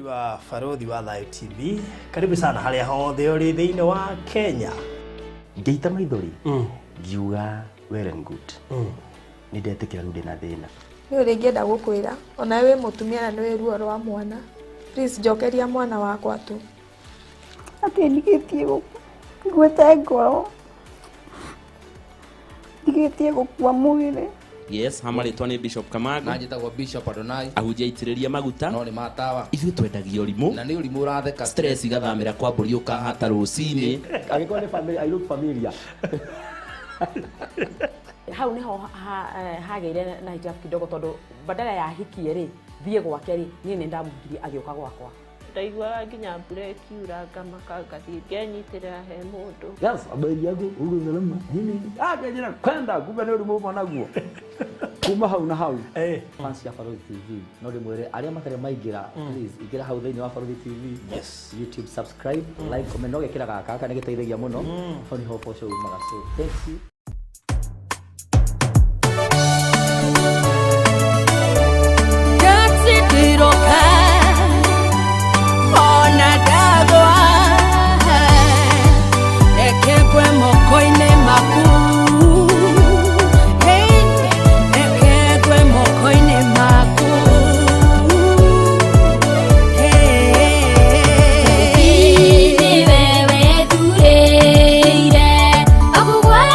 wa Baruthi wa Live TV. Karibu sana haria hothe uri thiini wa Kenya. Ngeita maithori. Ngiuga well and good. Ni ndetikira ndu na thina. Ni uri ngienda gukwira ona we mutumia na niwe ruo rwa mwana. Please jokeria mwana wakwa tu. Ati ndigitie gwete ngoro. Ndigitie gukua mwire. Yes, hamaritwa ni Bishop Kamotho. Na njitagwo Bishop Adonai. Ahunjia itiriria maguta. No ni matawa. Ithuĩ twendagia ũrimũ. Na nĩ ũrimũ ũratheka. Stress igathamĩra kwa mbũri ũkahata rũcinĩ. Agĩkorwo nĩ family, I look familiar. Hau niho hageire na hijab kidogo tondu badala ya hikie ri thie gwake ri ni ndamugiri agioka gwakwa ndaigua nginya breki uranga makangathi ngenyitira he mundu. Yes, habari yako uko salama nini ngejera kwenda kumbe ni urimu managuo kuma hau na hau fans ya Baruthi TV no ndimwire aria matare maingira please igira hau thiini wa Baruthi TV. Yes, YouTube subscribe, like, comment no gekira gaka ni giteithagia muno ho ni ho posho umaga. So thank you. Wewe tureire akugwa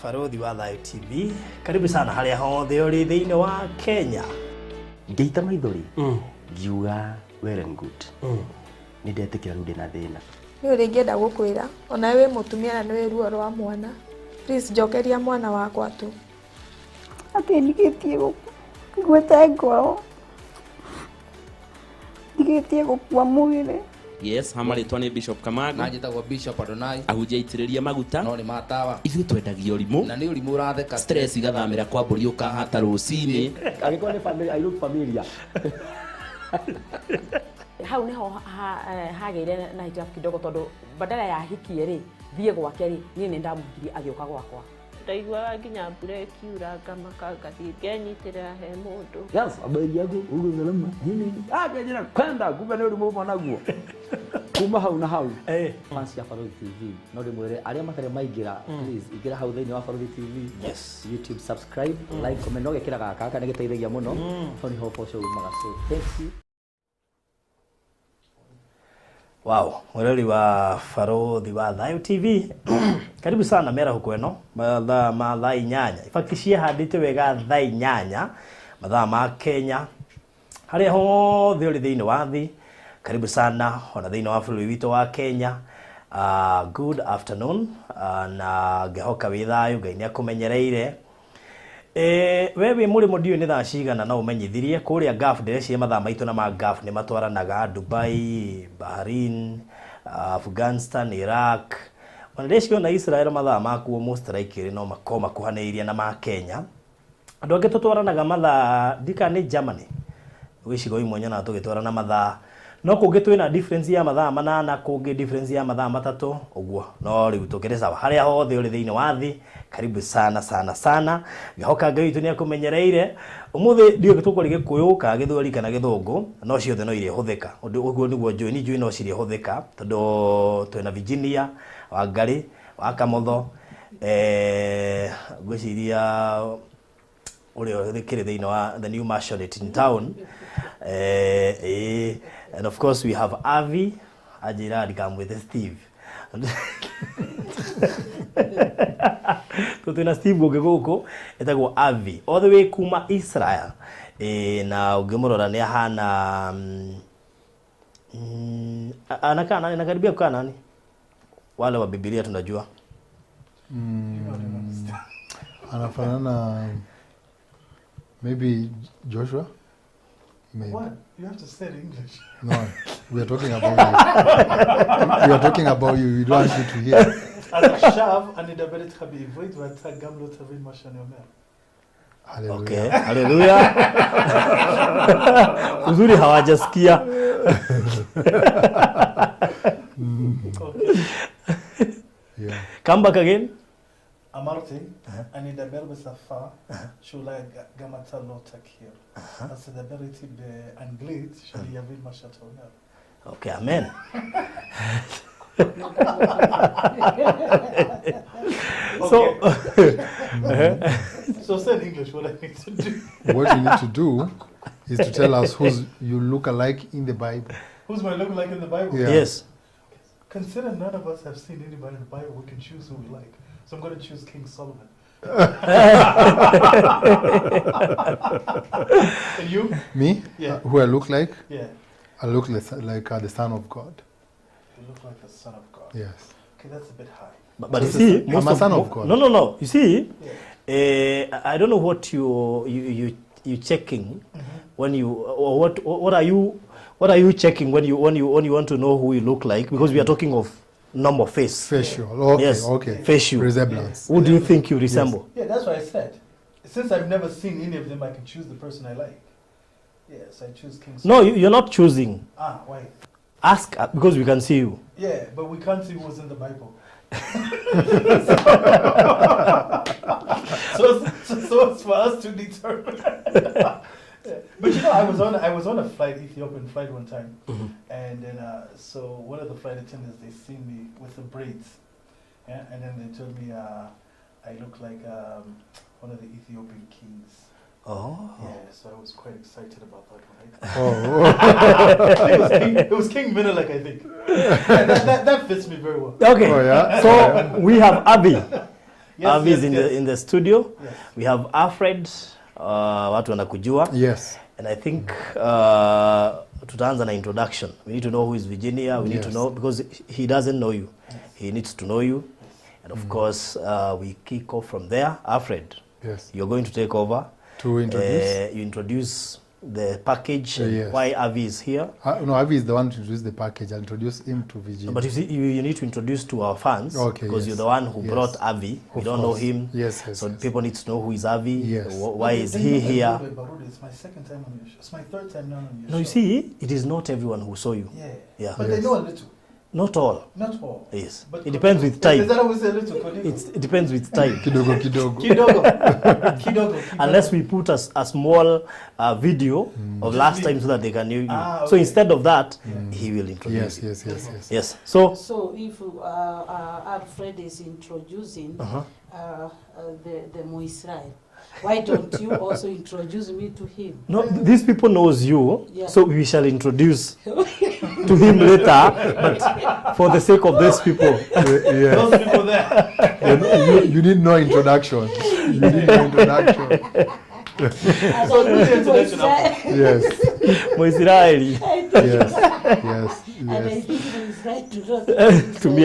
Baruthi wa Live TV. Karibu sana haria hothe uri thiini wa Kenya. Ngeita maithori. Ngiuga well and good. Ni ndetikira rude na thina. Ni uri ngienda gukwira ona we mutumia na niwe ruo rwa mwana. Please jokeria mwana wakwa tu. Ati ndigitie gwete ngoro. Ndigitie gukua mwire. Yes, hamaritwa ni Bishop Kamotho. Na njitagwo Bishop Adonai. Ahunjia itiriria maguta. No ni matawa. Ithuĩ twendagia ũrimũ. Na ni ũrimũ ũratheka. Stress igathamĩra kwa mbũri ũkahata rũcinĩ. Angĩkorwo nĩ family, I look familiar. Hau niho hagĩire na hitilafu kidogo tondu badala ya hikie ri thie gwake ri niĩ nĩ ndamũgirie agĩũka gwakwa. Ndaiguaga nginya mbura ĩkiura ngamaka ngathiĩ ngenyitĩrĩra he mũndũ. Yes, habari yako? Uko salama? Nini? Kajina kwenda kumbe ni ũrimũ ũmwe naguo. Kuma hau na hau. Fans ya Baruthi TV. No ndĩmwĩre arĩa matarĩ maingĩra, please ingĩra hau thĩinĩ wa Baruthi TV. Yes. YouTube subscribe, like, comment, no gekĩra gaka nĩ gĩteithagia mũno. Hau niho ũboco umaga. So, thank you. Wow, mwirori wa Baruthi wa Live TV. Karibu sana mera huko eno. Mathaa inyanya. Ifakti ciahandĩte wega thaa inyanya. Mathaa ma Kenya. Haria hothe uri thiini wa thi. Karibu sana ona thiini wa bũrũri witũ wa Kenya. Good afternoon. Na ngehoka wi thayu Ngai nĩ akũmenyereire. Wewe muri mudio ni thaa cigana na umenyithirie kuria gaf ndĩreciria mathaa maitũ na ma gaf nĩ matwaranaga Dubai, Bahrain, Afghanistan, Iraq. Ona ndĩreciria na Israel mathaa makuo most likely no makoma kuhanĩirie na ma Kenya. Andũ angĩ tũtwaranaga mathaa ndika nĩ Germany. Wicigo imwe nyona tũgĩtwarana mathaa no kũngĩ twĩna difference ya mathaa manana, kũngĩ difference ya mathaa matatũ ũguo. No rĩu tũkĩrĩ sawa harĩa hothe ũrĩ thĩinĩ wa thĩ. Karibu sana sana sana. Ngehoka Ngai witũ nĩ akũmenyereire. Ũmũthĩ ndiũĩ tũkũrĩ Gĩkũyũ ka Gĩthweri kana Gĩthũngũ, no ciothe no irĩ hũthĩka. Ũguo nĩguo njũĩ no cirĩ hũthĩka tondũ twĩna Virginia, Wangari, wa Kamotho, ngwĩciria ũrĩa thikĩrĩ thĩinĩ wa the new marshal in town. And of course we have Avi Ajira ndikamwĩte Steve. Tutuna Steve ũngĩ gũkũ etagwo Avi all the way kuma Israel. Na ũngĩmũrora nĩ ahana anakaa anakaribia kukaa nani wale wa Biblia tunajua. Anafanana maybe Joshua. Maybe. What? You have to say it in English. No, we are talking about you. We are talking about you. We don't want you to hear. עכשיו אני אדבר איתך בעברית ואתה גם לא תבין מה שאני אומר. Okay, haleluya. Uzuri hawajasikia. Yeah. Come back again. אמרתי, אני אדבר בשפה שאולי גם אתה לא תכיר. אז תדבר איתי באנגלית שאני אבין מה שאתה אומר. Okay, amen. So say in English what I need to do. What you need to do is to tell us who you look alike in the Bible. Who's my look like in the Bible? Yeah. Yes. Consider none of us have seen anybody in the Bible. We can choose who we like. So I'm going to choose King Solomon. And you? Me? Yeah. Who I look like? Yeah. I look like the Son of God. You look like the Son of God. Yes. Okay, that's a bit high. But you see, I'm a son of God. No. You see, I don't know what you checking when you or what are you checking when you want to know who you look like, because we are talking of normal face. Facial. Okay. Yes. Okay. Facial. Resemblance. Who do you think you resemble? Yeah, that's what I said. Since I've never seen any of them, I can choose the person I like. Yes, I choose King No, Solomon. you're not choosing. Why? Ask because we can see you. Yeah, but we can't see what's in the Bible. so it's for us to determine. But you know, I was on a flight, Ethiopian flight one time, and then so one of the flight attendants, they seen me with the braids, yeah, and then they told me I look like one of the Ethiopian kings. Oh. Yeah, so I was quite excited about that one. Right? Oh. It was King Menelik, I think. Yeah, that fits me very well. Okay. Oh, yeah? So we have Abby. Avi is yes. in the studio. Yes. We have Alfred, watu wanakujua. Yes. And I think tutaanza na introduction. We need to know who is Virginia. We need to know, because he doesn't know you. He needs to know you. And of course, we kick off from there. Alfred, yes, you're going to take over. To introduce? You introduce the package, Yes. why Avi is here. No, Avi is the one to introduce the package. I'll introduce him to Virginia. But you see, you need to introduce to our fans, okay, because yes, you're the one who yes, brought Avi. We don't know him. Yes, yes. So yes. people need to know who is Avi. Yes. Why is he here? Baruthi, it's my second time on your show. It's my third time now on your show. No, you see, it is not everyone who saw you. Yeah. Yeah. But they know a little. Not all. Not all. Yes. But it depends with time. Is that always a little? It depends with time. Kidogo, kidogo. Kidogo. Unless we put a small video of last time so that they can hear you. Okay. So instead of that, he will introduce you. Yes. Yes. So if Alfred is introducing the Moisrael, why don't you also introduce me to him? no, these people knows you, Yeah. so we shall introduce to him later. But for the sake of these people, Those people there. You need no introduction. You need no introduction. So do the introduction after. Yes. Moisraeli. Yes. And I think Moisrael To me,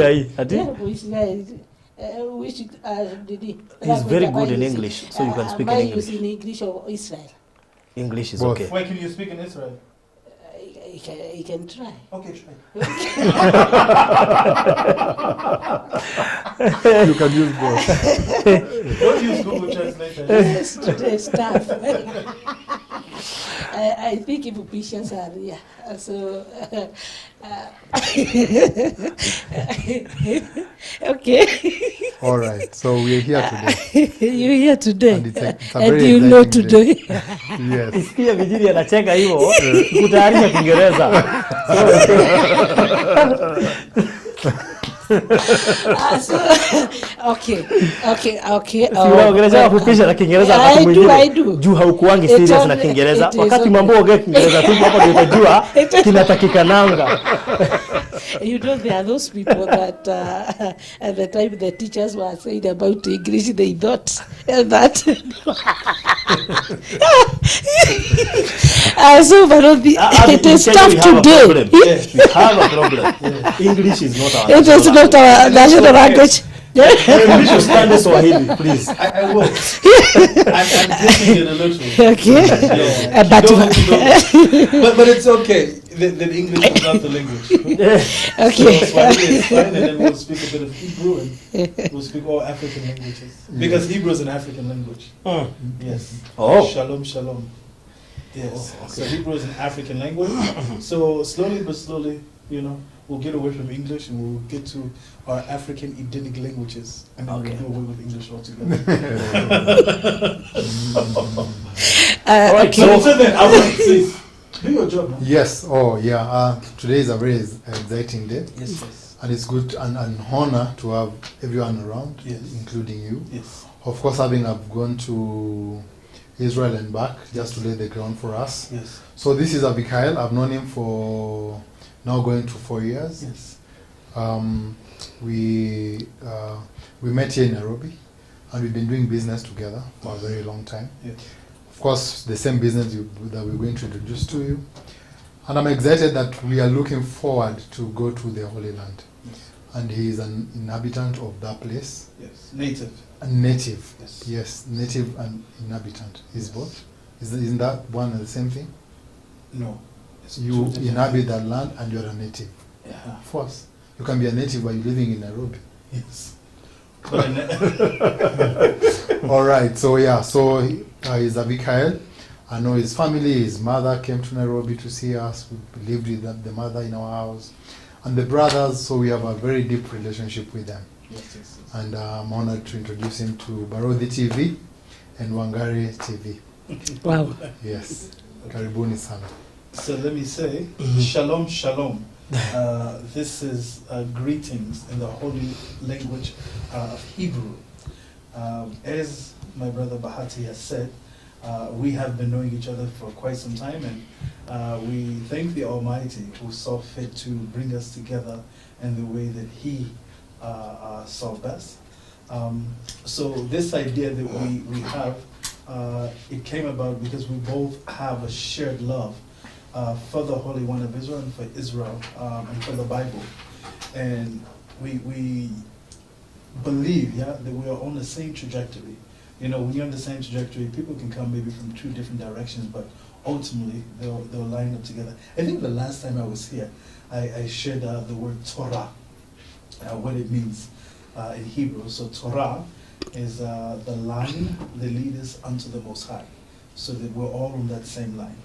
which did he? He's very good in English, so you can speak in English. in English or Israel? English is Both. okay. Why can you speak in Israel? He can try. Okay, try. You can use both. Don't use Google Translate. Yes, today's stuff. I think if patients are here, so okay. All right. So we're here today. You're here today, And it's a and very you know exciting today. day. Yes. Isikia Virginia anacheka hivyo, kutayarisha Kiingereza. Okay. Unaongelea kupisha na Kiingereza wakati mwingine. Juu haukuangi serious na Kiingereza. Wakati mambo ongea Kiingereza tu hapo ndio utajua kinatakikananga. You know, there are those people that at the time the teachers were saying about English, they thought that. So, Baruthi, it is tough today. Yes, we have a problem. English is not our It is not our national language. You should stand Swahili, please. I will. I'm getting it a little. Okay. Yeah. But it's okay. The English is not the language. Okay. So Swahili is fine, and then we'll speak a bit of Hebrew, and we'll speak all African languages. Because Hebrew is an African language. Yes. Oh. Shalom, shalom. Yes. Oh, okay. So Hebrew is an African language. So slowly but slowly, we'll get away from English and we'll get to our African Edenic languages, and then we'll do away with English altogether. All right, so then, please do your job, man. Yes. Oh, yeah. Today is a very exciting day. Yes. And it's good and an honor to have everyone around, including you. Yes. Of course, I've gone to Israel and back just to lay the ground for us. Yes. So this is Abigail. I've known him for now going to 4 years. Yes. We met here in Nairobi, and we've been doing business together for a very long time. Yes. Of course, the same business that we're going to introduce to you. And I'm excited that we are looking forward to go to the Holy Land. Yes. And he is an inhabitant of that place. Yes. Native. A native. Yes. Native and inhabitant. Is both? Isn't that one and the same thing? No. You inhabit that land and you're a native. Yeah. Of course. You can be a native while you're living in Nairobi. Yes. All right. So he's Abigail. I know his family, his mother came to Nairobi to see us. We lived with the mother in our house. And the brothers, so we have a very deep relationship with them. Yes. And I'm honored to introduce him to Baruthi TV and Wangari TV. Wow. Yes. Karibuni sana. So let me say, shalom, shalom. This is greetings in the holy language of Hebrew. As my brother Bahati has said, we have been knowing each other for quite some time, and we thank the Almighty who saw fit to bring us together in the way that He saw best. So this idea that we have, it came about because we both have a shared love for the Holy One of Israel and for Israel and for the Bible. And we believe, that we are on the same trajectory. You know, when you're on the same trajectory, people can come maybe from two different directions, but ultimately they'll line up together. I think the last time I was here, I shared the word Torah, what it means in Hebrew. So Torah is the line that leads us unto the Most High, so that we're all on that same line.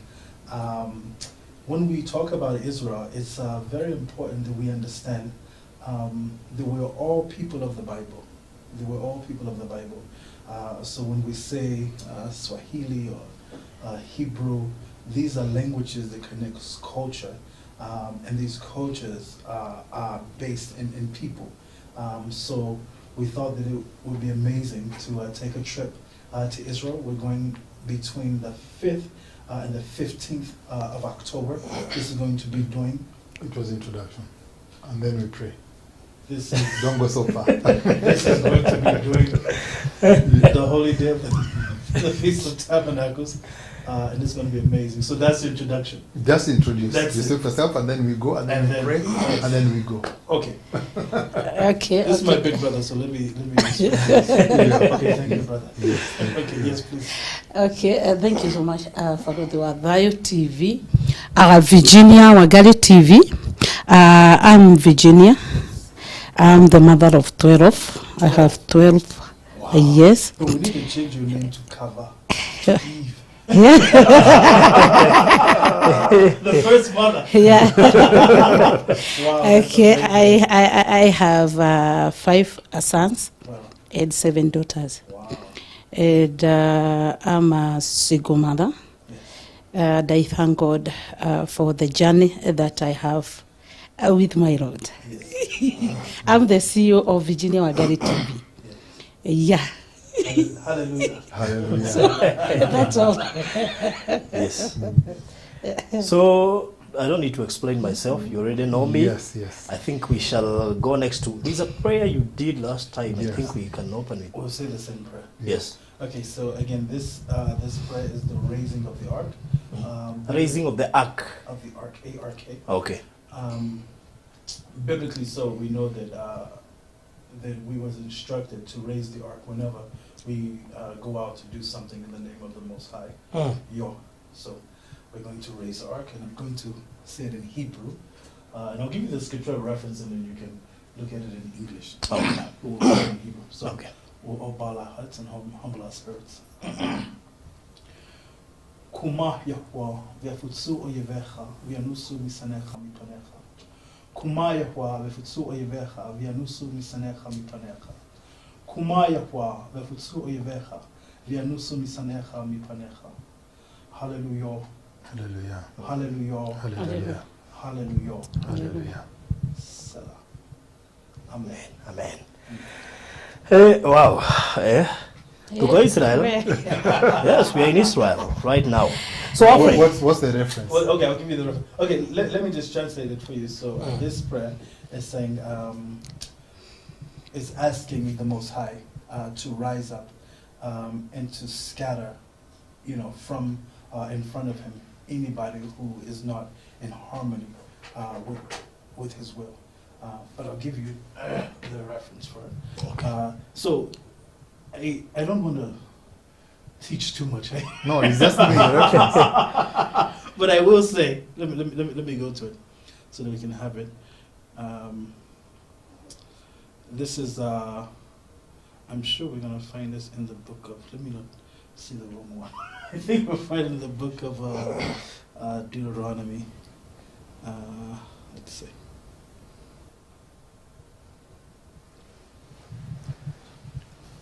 When we talk about Israel, it's very important that we understand that we're all people of the Bible. That we're all people of the Bible. So when we say Swahili or Hebrew, these are languages that connect culture, and these cultures are based in people. So we thought that it would be amazing to take a trip to Israel. We're going between the 5th and the 15th of October. This is going to be doing... It was introduction. And then we pray. This is, don't go so far. This is going to be doing the Holy Day of the Feast of Tabernacles. And it's going to be amazing. So that's the introduction. Just introduce yourself yourself, and then we go, and then we pray, and then we go. Okay. Okay. This is my big brother, so let me. Okay, thank you, brother. Yes. Okay, yes, please. Okay, thank you so much for the Ngaruiya TV, Virginia Wagali TV. I'm Virginia. I'm the mother of 12. I have 12 years. But we need to change your name to cover. Yeah. The first mother. Yeah. Wow. Okay, I have 5 sons and 7 daughters. Wow. And I'm a single mother. And I thank God for the journey that I have with my Lord. Yes. I'm the CEO of Virginia Wagali TV. Yeah. Hallelujah. Hallelujah. So, that's all. Yes. So I don't need to explain myself. You already know me. Yes, yes. I think we shall go next to. There's a prayer you did last time. Yes. I think we can open it. We'll say the same prayer. Yes. Okay, so again, this prayer is the raising of the ark. Raising of the ark. Of the ark, A-R-K. Okay. Biblically, so we know that that we was instructed to raise the ark whenever we go out to do something in the name of the Most High. So we're going to raise the ark, and I'm going to say it in Hebrew, and I'll give you the scriptural reference, and then you can look at it in English. Okay. We'll say it in Hebrew. So Okay. we'll all bow our hearts and humble our spirits. Kuma Yahweh, vefutsu oyevecha, vianusu misanecha mitonecha. Kuma Yahweh, vefutsu oyevecha, vianusu misanecha mitonecha. Kuma Yahweh, vefutsu oyevecha, vianusu misanecha mitonecha. Hallelujah. Hallelujah. Hallelujah. Hallelujah. Hallelujah. Hallelujah. Selah. Amen. Amen. Hey, wow. To go Israel. Yes, we are in Israel right now. So what's the reference? Well, okay, I'll give you the reference. Okay, let me just translate it for you. So this prayer is saying, is asking the Most High to rise up and to scatter, from in front of Him anybody who is not in harmony with His will. But I'll give you the reference for it. Okay. So I don't want to teach too much. No, it's just giving the reference. But I will say, let me go to it so that we can have it. This is, I'm sure we're going to find this in the book of, let me not see the wrong one. I think we'll find it in the book of Deuteronomy. Let's see.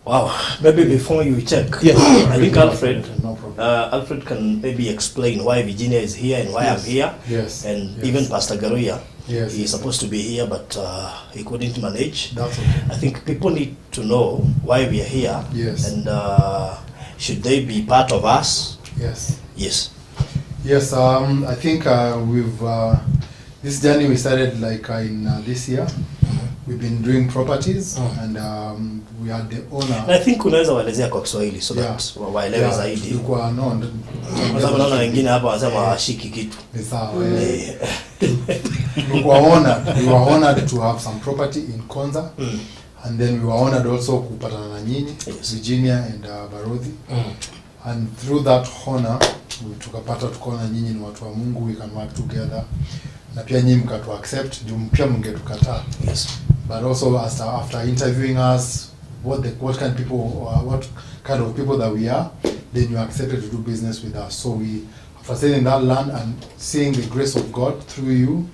Wow. Maybe before you check, yes, I think Alfred, no problem. Alfred can maybe explain why Virginia is here and why I'm here. Yes. And yes. even Pastor Ngaruiya. Yes. He's supposed to be here, but he couldn't manage. That's okay. I think people need to know why we are here. Yes. And should they be part of us? Yes. Yes. Yes. I think we've this journey we started like in this year. we've been doing properties and we had the owner. I think unaweza waelezea kwa Kiswahili so that waelewe zaidi. Tulikuwa kwa sababu naona wengine hapa wanasema washiki kitu. Ni sawa. We were honored to have some property in Konza. And then we were honored also kupatana na nyinyi, Virginia and Baruthi. And through that honor, tukapata tukaona nyinyi ni watu wa Mungu, we can work together. Na pia nyinyi mkatu accept, pia mngetukataa. Yes. But also after interviewing us, what kind of people that we are, then you accepted to do business with us. So we, after staying in that land and seeing the grace of God through you,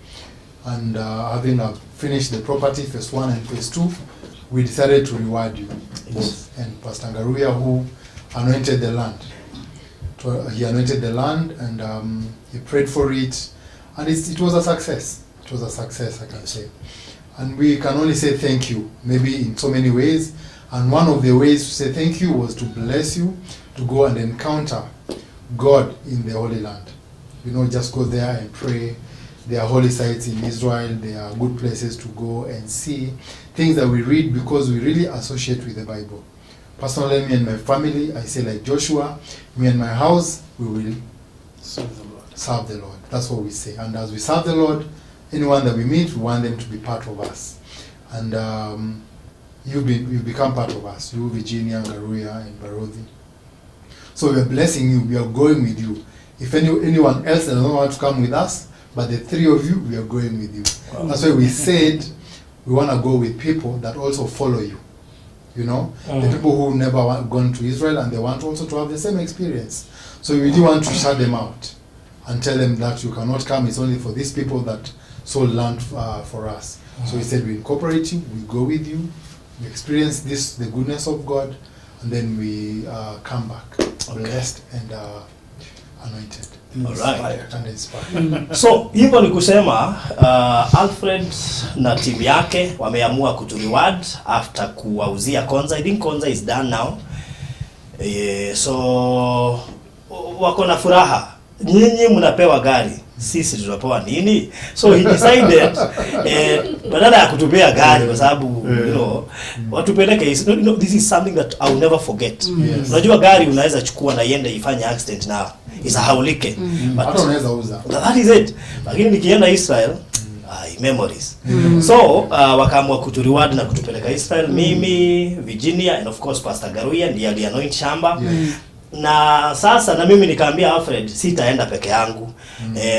and having finished the property, phase 1 and phase 2, we decided to reward you. Both. And Pastor Ngaruiya, who anointed the land. He anointed the land and he prayed for it. And it was a success. It was a success, I can say. And we can only say thank you, maybe in so many ways. And one of the ways to say thank you was to bless you, to go and encounter God in the Holy Land. You know, just go there and pray. There are holy sites in Israel. There are good places to go and see things that we read because we really associate with the Bible. Personally, me and my family, I say like Joshua, me and my house, we will serve the Lord. That's what we say. And as we serve the Lord, anyone that we meet, we want them to be part of us. And you've become part of us. You, Virginia, Ngaruiya, and Baruthi. So we are blessing you. We are going with you. If anyone else does not want to come with us, but the three of you, we are going with you. Wow. That's why we said we want to go with people that also follow you. You know, the people who never gone to Israel and they want also to have the same experience. So we really want to shut them out and tell them that you cannot come. It's only for these people that sold land for us. So we said we incorporate you, we go with you, we experience the goodness of God, and then we come back blessed and anointed. Alright. And inspired. So hivyo ni kusema Alfred na timu yake wameamua kutureward after kuwauzia Konza. I think Konza is done now. So wako na furaha. Nyinyi mnapewa gari, sisi tunapewa nini? So he decided badala ya kutupea gari kwa sababu you know watupeleke, this is something that I will never forget. Unajua gari unaweza chukua na iende ifanye accident na isahaulike. Hata unaweza uza. That is it. Lakini nikienda Israel, memories. So wakaamua kutureward na kutupeleka Israel, mimi, Virginia and of course Pastor Ngaruiya ndiye alianoint shamba. Na sasa na mimi nikaambia Alfred sitaenda peke yangu.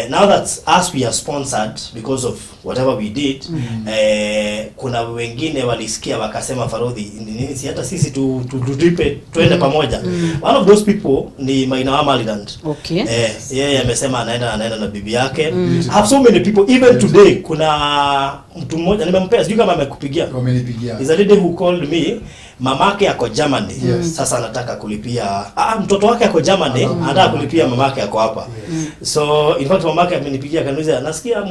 Now that as we are sponsored because of whatever we did, kuna wengine walisikia wakasema Farodhi nini si hata sisi tulipe tuende pamoja. One of those people ni Maina wa Maliland. Okay. Yeye amesema anaenda na bibi yake. I have so many people even today. Kuna mtu mmoja nimempea sijui kama amekupigia. Wamenipigia. Is a lady who called me, mamake yako Germany. Sasa anataka kulipia mtoto wake yako Germany, anataka kulipia mamake yako hapa. So in fact mamake amenipigia akaniuliza nasikia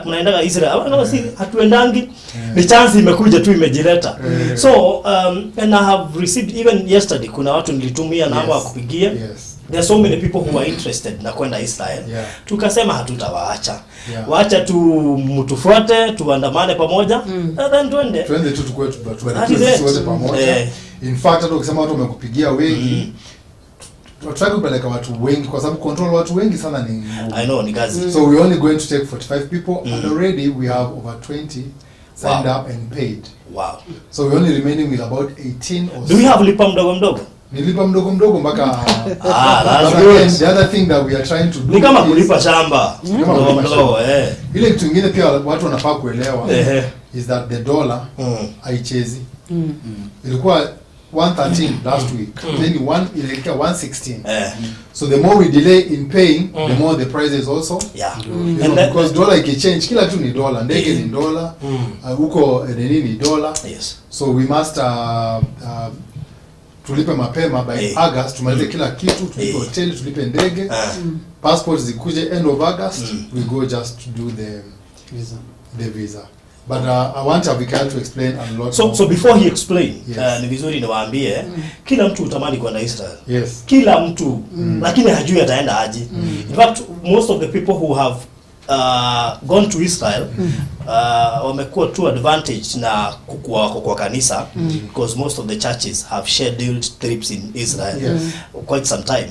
mnaendaga Israel. Kama si hatuendangi, ni chance imekuja tu imejileta. So and I have received even yesterday kuna watu nilitumia namba ya kupigia. There are so many people who are interested na kwenda Israel. Tukasema hatutawaacha. Waacha tu mtufuate, tuandamane pamoja. Then twende tu tukue wote pamoja. In fact hata ukisema watu wamekupigia wengi, try kupeleka watu wengi kwa sababu control watu wengi sana ni I know ni kazi. So we only going to take 45 people and already we have over 20 signed up and paid. Wow. So we only remaining with about 18 or do we have lipa mdogo mdogo? Nilipa mdogo mdogo mpaka that's good. The other thing that we are trying to do ni kama kulipa shamba mdogo ile kitu kingine pia watu wanafaa kuelewa is that the dollar haichezi. Ilikuwa 113 last week, then ilikuwa 116. So the more we delay in paying, the more the prices also. You know, because dollar ikichange, kila tu ni dollar, ndege ni dollar, huko ni dollar. So we must tulipe mapema by August, tumalize kila kitu, tulipe hotel, tulipe ndege, passports zikuje end of August, we go just to do the visa. But I want Abigail to explain a lot. So before he explain, ni vizuri niwaambie kila mtu utamani kwenda Israel. Yes. Kila mtu lakini hajui ataenda aje. In fact most of the people who have gone to Israel wamekuwa tu advantage na kukua kwa kanisa because most of the churches have scheduled trips in Israel quite some time,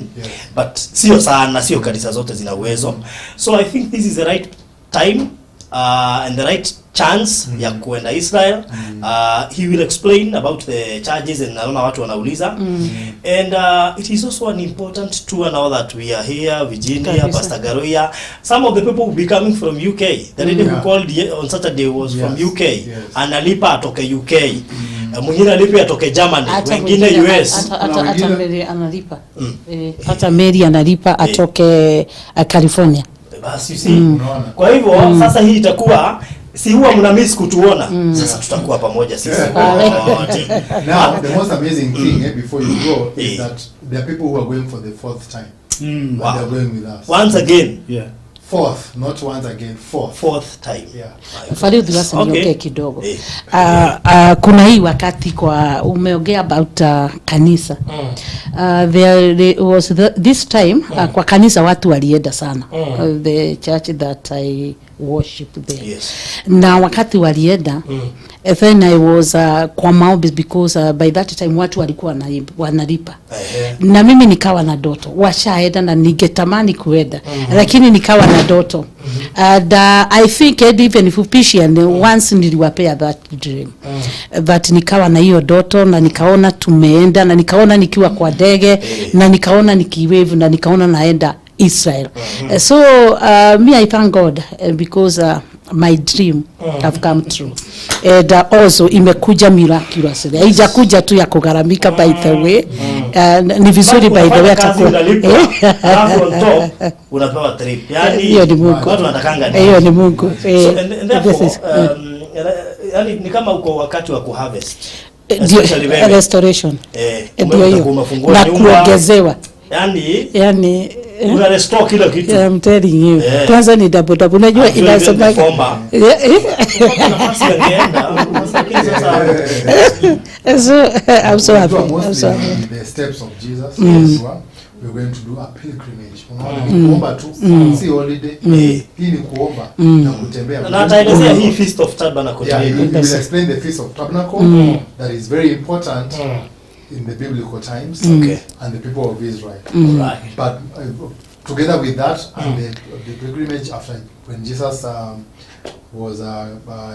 but sio sana, sio kanisa zote zina uwezo. So I think this is the right time and the right chance ya kuenda Israel. He will explain about the charges, and naona watu wanauliza. And it is also an important tour now that we are here, Virginia, Pastor Ngaruiya. Some of the people will be coming from UK. The lady who called on Saturday was from UK. Analipa atoke UK. Mwingine alipa atoke Germany, wengine US. Hata Mary analipa. Hata Mary analipa atoke California. Basi you see. Kwa hivyo sasa hii itakuwa si huwa mna miss kutuona, sasa tutakuwa pamoja sisi wote. Now the most amazing thing before you go is that there are people who are going for the 4th time. And they are going with us once again. 4th, not once again, 4th time. Farid wasanioke kidogo. Kuna hii wakati kwa umeongea about kanisa. There was this time kwa kanisa watu walienda sana. The church that I worship there. Na wakati walienda, then I was kwa maombi because by that time watu walikuwa wanalipa. Na mimi nikawa na doto. Washaenda na ningetamani kuenda. Lakini nikawa na doto. And I think even if Fishian once niliwapea that dream. That nikawa na hiyo doto na nikaona tumeenda na nikaona nikiwa kwa ndege na nikaona nikiwave na nikaona naenda Israel. So me I thank God because my dream have come true. And also imekuja miraculously. Haijakuja tu ya kugaramika by the way. Ni vizuri by the way atakuwa. Unapewa trip. Yani hiyo ni Mungu. Watu wanatakanga ni. Hiyo ni Mungu. Yani ni kama uko wakati wa kuharvest. Restoration. Ndio hiyo. Na kuongezewa. Yani una restore kila kitu. I'm telling you. Kwanza ni double unajua inasema. So I'm so happy. I'm so happy. The steps of Jesus. We're going to do a pilgrimage. Kuomba tu, si holiday. Hii ni kuomba na kutembea. Na ataelezea hii Feast of Tabernacle. He will explain the Feast of Tabernacle. That is very important in the biblical times and the people of Israel. But together with that and the pilgrimage after when Jesus was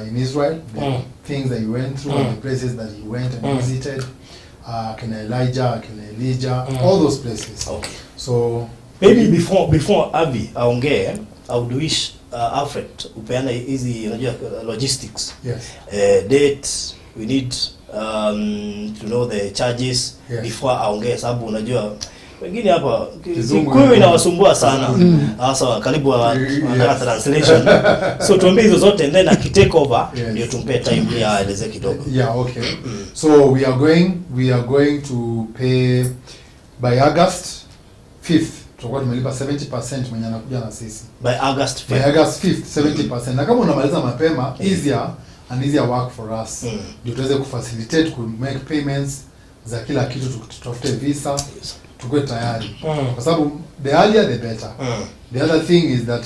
in Israel, the things that he went through and the places that he went and visited, Ken Elijah, Ken Elijah, all those places. So maybe before Abby aongee, I would wish Alfred upeana hizi unajua logistics. Date, we need to know the charges before aongee, sababu unajua wengine hapa Kikuyu inawasumbua sana. Sasa karibu wanataka translation. So tuambie hizo zote and then akitake over ndio tumpe time ya eleze kidogo. So we are going to pay by August 5th. Tutakuwa tumelipa 70% mwenye anakuja na sisi. By August 5th. By August 5th 70%. Na kama unamaliza mapema easier work for us. Ndio tuweze kufacilitate ku make payments za kila kitu, tutafute visa. Tukue tayari. Kwa sababu the earlier the better. The other thing is that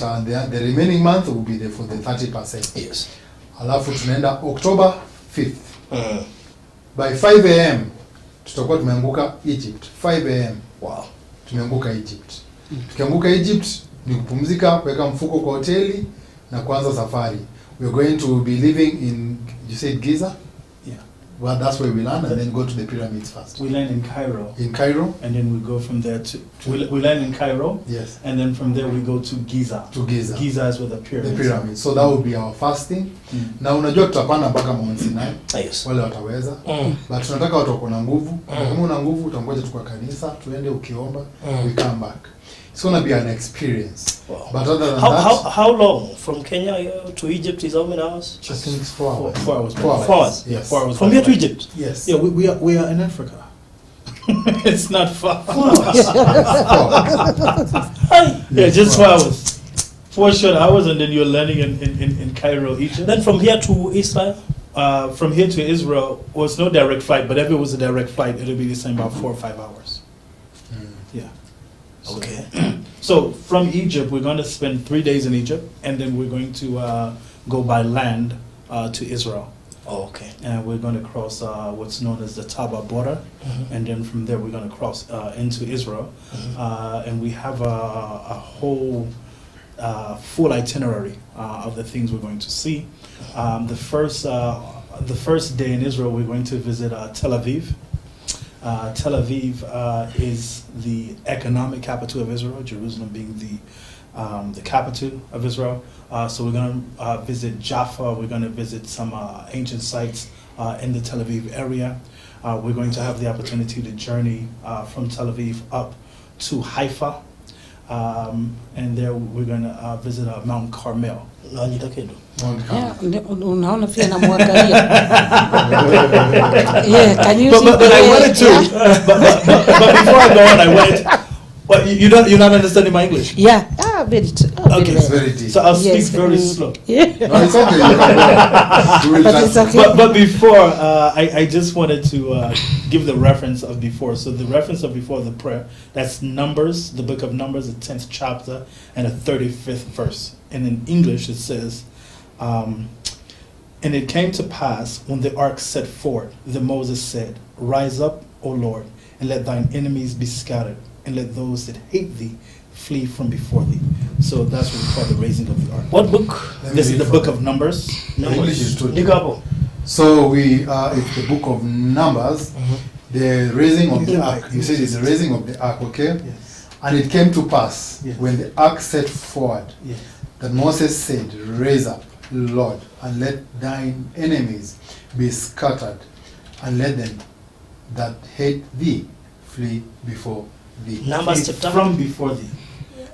the remaining month will be there for the 30%. Alafu tunaenda October 5th. By 5 AM tutakuwa tumeanguka Egypt. 5 AM. Wow. Tumeanguka Egypt. Tukianguka Egypt ni kupumzika, kuweka mfuko kwa hoteli na kuanza safari. We are going to be living in, you said Giza? Well, that's where we land and then go to the pyramids first. We land in Cairo. In Cairo? And then we go from there to we land in Cairo. Yes. And then from there we go to Giza. To Giza. Giza is where the pyramids. The pyramids. So that will be our first thing. Na unajua tutapanda mpaka Mount Sinai. Wale wataweza. But tunataka watu wako na nguvu. Kama una nguvu utangoja tu kwa kanisa, tuende ukiomba, we come back. It's going to be an experience. But other than how long from Kenya to Egypt is how many hours? I think it's 4 hours. 4 hours. 4 hours. Yes. 4 hours. From here to Egypt? Yes. Yeah, we are in Africa. It's not far. 4 hours. Yeah, just 4 hours. 4 short hours, and then you're landing in Cairo, Egypt. Then from here to Israel? From here to Israel was no direct flight, but if it was a direct flight, it would be the same, about 4 or 5 hours. Yeah. Okay. So from Egypt, we're going to spend 3 days in Egypt, and then we're going to go by land to Israel. Oh, okay. And we're going to cross what's known as the Taba border, and then from there we're going to cross into Israel, and we have a whole full itinerary of the things we're going to see. The first day in Israel, we're going to visit Tel Aviv. Tel Aviv is the economic capital of Israel, Jerusalem being the capital of Israel. So we're going to visit Jaffa. We're going to visit some ancient sites in the Tel Aviv area. We're going to have the opportunity to journey from Tel Aviv up to Haifa. And there we're going to visit Mount Carmel. Unaona pia namwangalia. Yeah, can you see? But I wanted to. But before I go on, I wanted. Well, you're not understanding my English. Yeah. Very okay. It's very deep. So I'll speak very slow. Yeah. No, it's okay. But it's okay. But before, I just wanted to give the reference of before. So the reference of before the prayer, that's Numbers, the book of Numbers, the 10th chapter, and the 35th verse. And in English, it says, and it came to pass when the ark set forth, that Moses said, Rise up, O Lord, and let thine enemies be scattered, and let those that hate thee flee from before thee. So that's what we call the raising of the ark. What book? This is the book of Numbers. English is too deep. Numbers. So it's the book of Numbers, the raising of the ark. You said it's the raising of the ark, okay? Yes. And it came to pass when the ark set forward Yes. that Moses said, Raise up, Lord, and let thine enemies be scattered, and let them that hate thee flee before thee. Numbers Flee chapter? from before thee.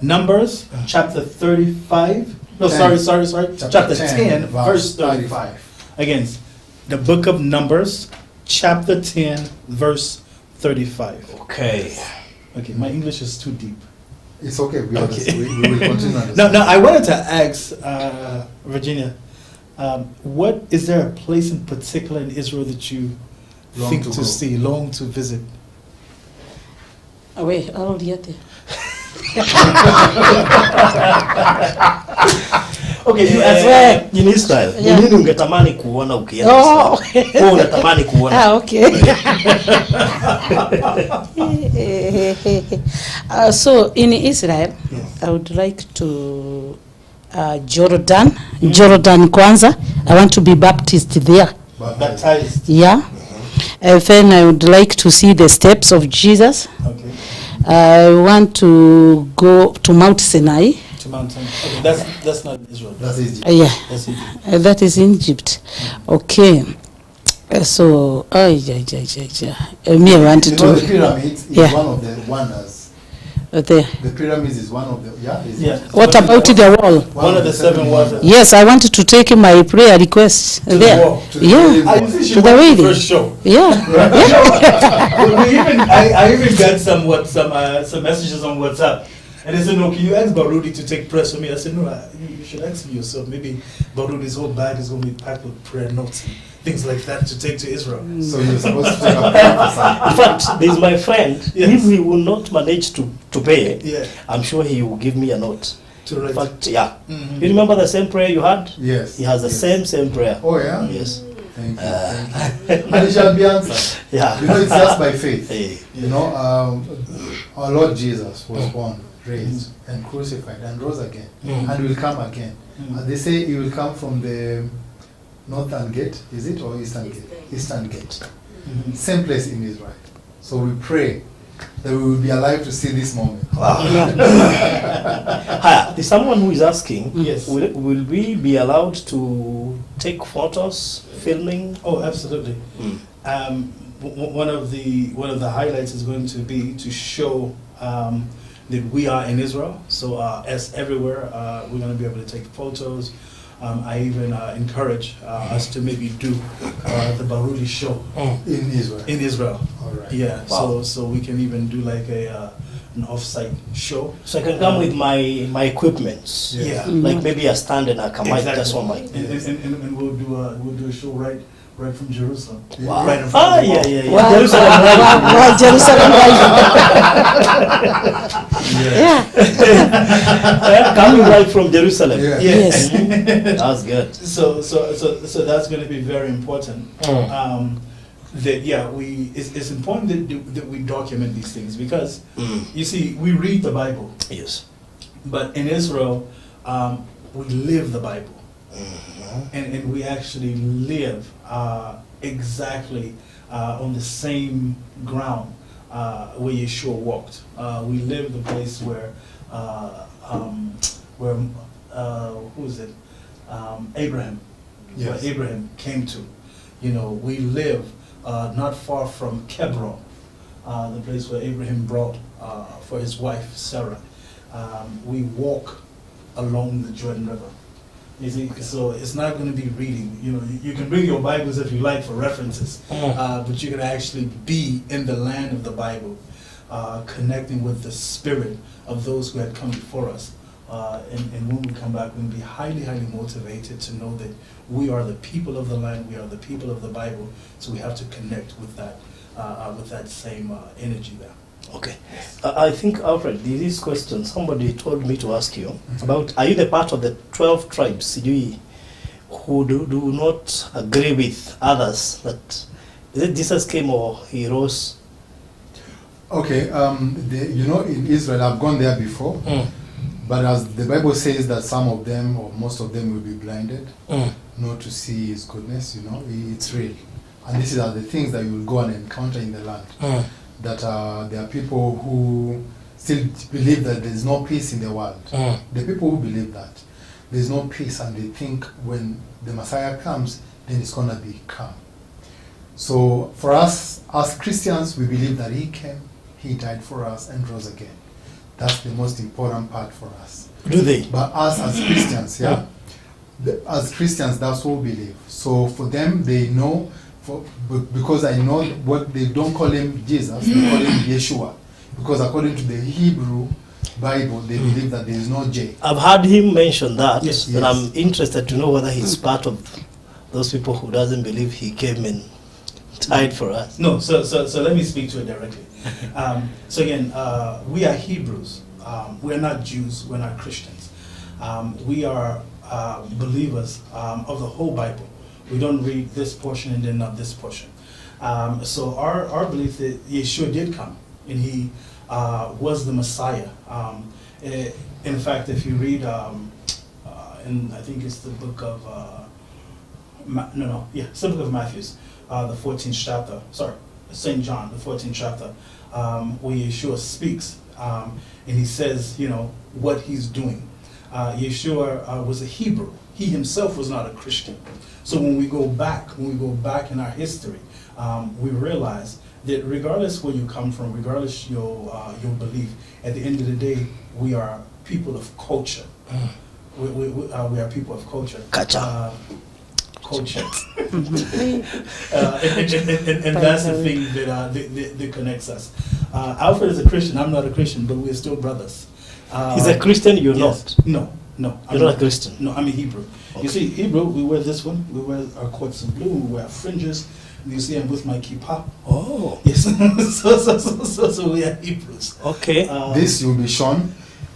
Numbers chapter 35. No, 10. sorry. Chapter 10, verse 35. Again, the book of Numbers, chapter 10, verse 35. Okay. Okay, my English is too deep. It's okay. We will continue. Now, I wanted to ask Virginia, what is there a place in particular in Israel that you long to see, long to visit? Wait, already. Okay, you as well in Israel. Yeah. Nini ungetamani kuona ukienda Oh, Israel? Wewe unatamani kuona. Ah, okay. So in Israel, I would like to Jordan kwanza. I want to be baptized there. Baptized. Yeah. And then I would like to see the steps of Jesus. Okay. I want to go to Mount Sinai. To Mountain. Okay, that's not Israel. That's Egypt. Yeah. That's Egypt. That is in Egypt. Okay. So, me I want You to. know, the pyramids is one of the wonders. There. The pyramids is one of the What about the wall? One of the seven wonders. Yes, I wanted to take my prayer request To there. the wall, to the Yeah, I see she to the watched the wedding. first show. Yeah. I even got some messages on WhatsApp, and they said, "No, can you ask Baruthi to take prayers for me?" I said, "No, you should ask me yourself. Maybe Baruthi's whole bag is going to be packed with prayer notes, and things like that to take to Israel." So you're supposed to take a prayer. In fact, there's my friend. Yes. If he will not manage to pay, Yeah. I'm sure he will give me a note. To write. In fact, yeah. Mhm. You remember the same prayer you had? Yes. He has the same prayer. Oh, yeah? Yes. Thank you. And it shall be answered. Yeah. You know, it's just by faith. Hey. You know, our Lord Jesus was born, raised, and crucified, and rose again, and will come again. And they say he will come from the northern gate, is it, or eastern gate? Eastern gate. Same place in Israel. So we pray that we will be alive to see this moment. Wow. Hi, there's someone who is asking, Yes. will we be allowed to take photos, filming? Oh, absolutely. One of the highlights is going to be to show that we are in Israel. So as everywhere, we're going to be able to take photos. I even encourage us to maybe do the Baruthi show In Israel. in Israel. All right. Yeah. Wow. So we can even do like an off-site show. So I can come with my equipment. Yeah. Like maybe a stand and a mic, Exactly. that's one mic. And we'll do a show right right from Jerusalem. Wow. Right in front of the wall. Wow. Jerusalem Wow, Jerusalem coming right from Jerusalem. Yes. That's good. So that's going to be very important. It's important that we document these things because you see, we read the Bible. Yes. But in Israel, we live the Bible, and we actually live exactly on the same ground where Yeshua walked. We live the place where who is it? Abraham. Yes. Where Abraham came to. You know, we live not far from Hebron, the place where Abraham brought for his wife Sarah. We walk along the Jordan River. You see, so it's not going to be reading. You know, you can bring your Bibles if you like for references, but you're going to actually be in the land of the Bible, connecting with the spirit of those who had come before us. And when we come back, we're going to be highly, highly motivated to know that we are the people of the land, we are the people of the Bible, so we have to connect with that same energy there. Okay. I think, Alfred, this question, somebody told me to ask you about, are you the part of the 12 tribes who do not agree with others that is it Jesus came or he rose? Okay, in Israel, I've gone there before, but as the Bible says that some of them or most of them will be blinded, not to see his goodness, it's real. And these are the things that you will go and encounter in the land. That there are people who still believe that there is no peace in the world. The people who believe that there is no peace and they think when the Messiah comes, then it's going to be calm. So for us, as Christians, we believe that he came, he died for us and rose again. That's the most important part for us. Do they? But us as Christians, as Christians, that's what we believe. So for them, they know, because I know what they don't call him Jesus, they call him Yeshua. Because according to the Hebrew Bible, they believe that there is no J. I've heard him mention that, Yes. and I'm interested to know whether he's part of those people who doesn't believe he came and died for us. No, so let me speak to it directly. So again, we are Hebrews. We're not Jews. We're not Christians. We are believers of the whole Bible. We don't read this portion and then not this portion. So our belief that Yeshua did come and he was the Messiah. In fact, if you read, and I think it's the book of it's the book of Matthew, the 14th chapter. Sorry, St. John, the 14th chapter, where Yeshua speaks, and he says, what he's doing. Yeshua was a Hebrew. He himself was not a Christian. So when we go back in our history, we realize that regardless where you come from, regardless your belief, at the end of the day, we are people of culture. We are people of culture. Culture. And that's the thing that connects us. Alfred is a Christian. I'm not a Christian, but we're still brothers. He's a Christian, you're yes. not? No. You're not a Christian? No, I'm a Hebrew. Okay. You see, Hebrew, we wear this one. We wear our coats in blue. We wear fringes. You see, I'm with my kippah. Oh. Yes. so we are Hebrews. Okay. This will be shown.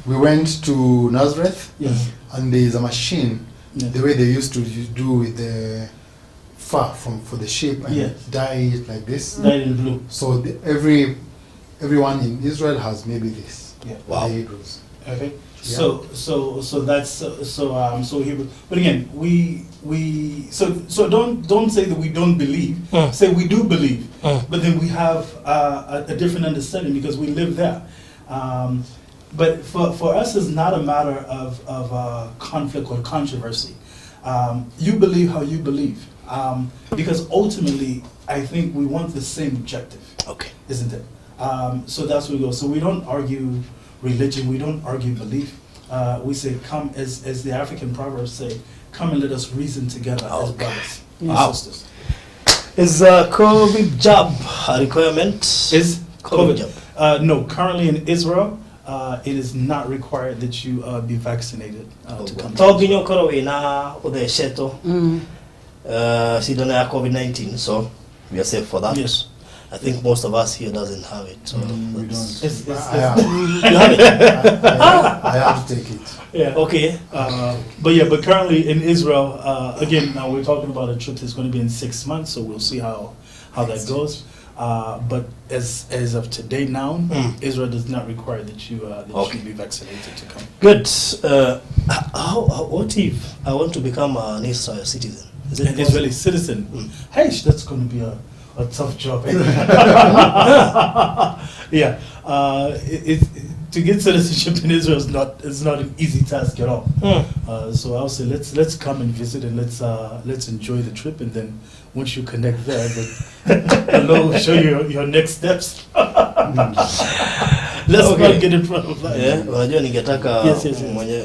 We went to Nazareth. Yes. And there is a machine, yes. the way they used to do with the fur for the sheep and yes. dye it like this. Dyed in blue. So everyone in Israel has maybe this. Yeah. Wow. The Hebrews. Okay. Yeah. So that's so Hebrew. But again, we don't say that we don't believe. Say we do believe, but then we have a different understanding because we live there. But for us, it's not a matter of conflict or controversy. You believe how you believe, because ultimately, I think we want the same objective. Okay, isn't it? So that's where we go. So we don't argue religion. We don't argue belief. We say, come, as the African proverbs say, come and let us reason together as brothers and sisters. Is COVID jab a requirement? Is COVID jab? No, currently in Israel, it is not required that you be vaccinated to come. shida ya COVID-19, so we are safe for that. Yes. I think most of us here doesn't have it. So we don't. you have it? I have to take it. Yeah. Okay. But currently in Israel, again, now we're talking about a trip that's going to be in 6 months, so we'll see how that goes. But as of today now, Israel does not require that you be vaccinated to come. Good. What if I want to become an Israel citizen? Is it An Israeli citizen? Hey, that's going to be a tough job. Yeah. To get citizenship in Israel is not an easy task at all. So I'll say let's come and visit and let's enjoy the trip, and then once you connect there, then we'll show you your next steps. Let's not get in front of that. Yeah, unajua ningetaka Yes. mwenye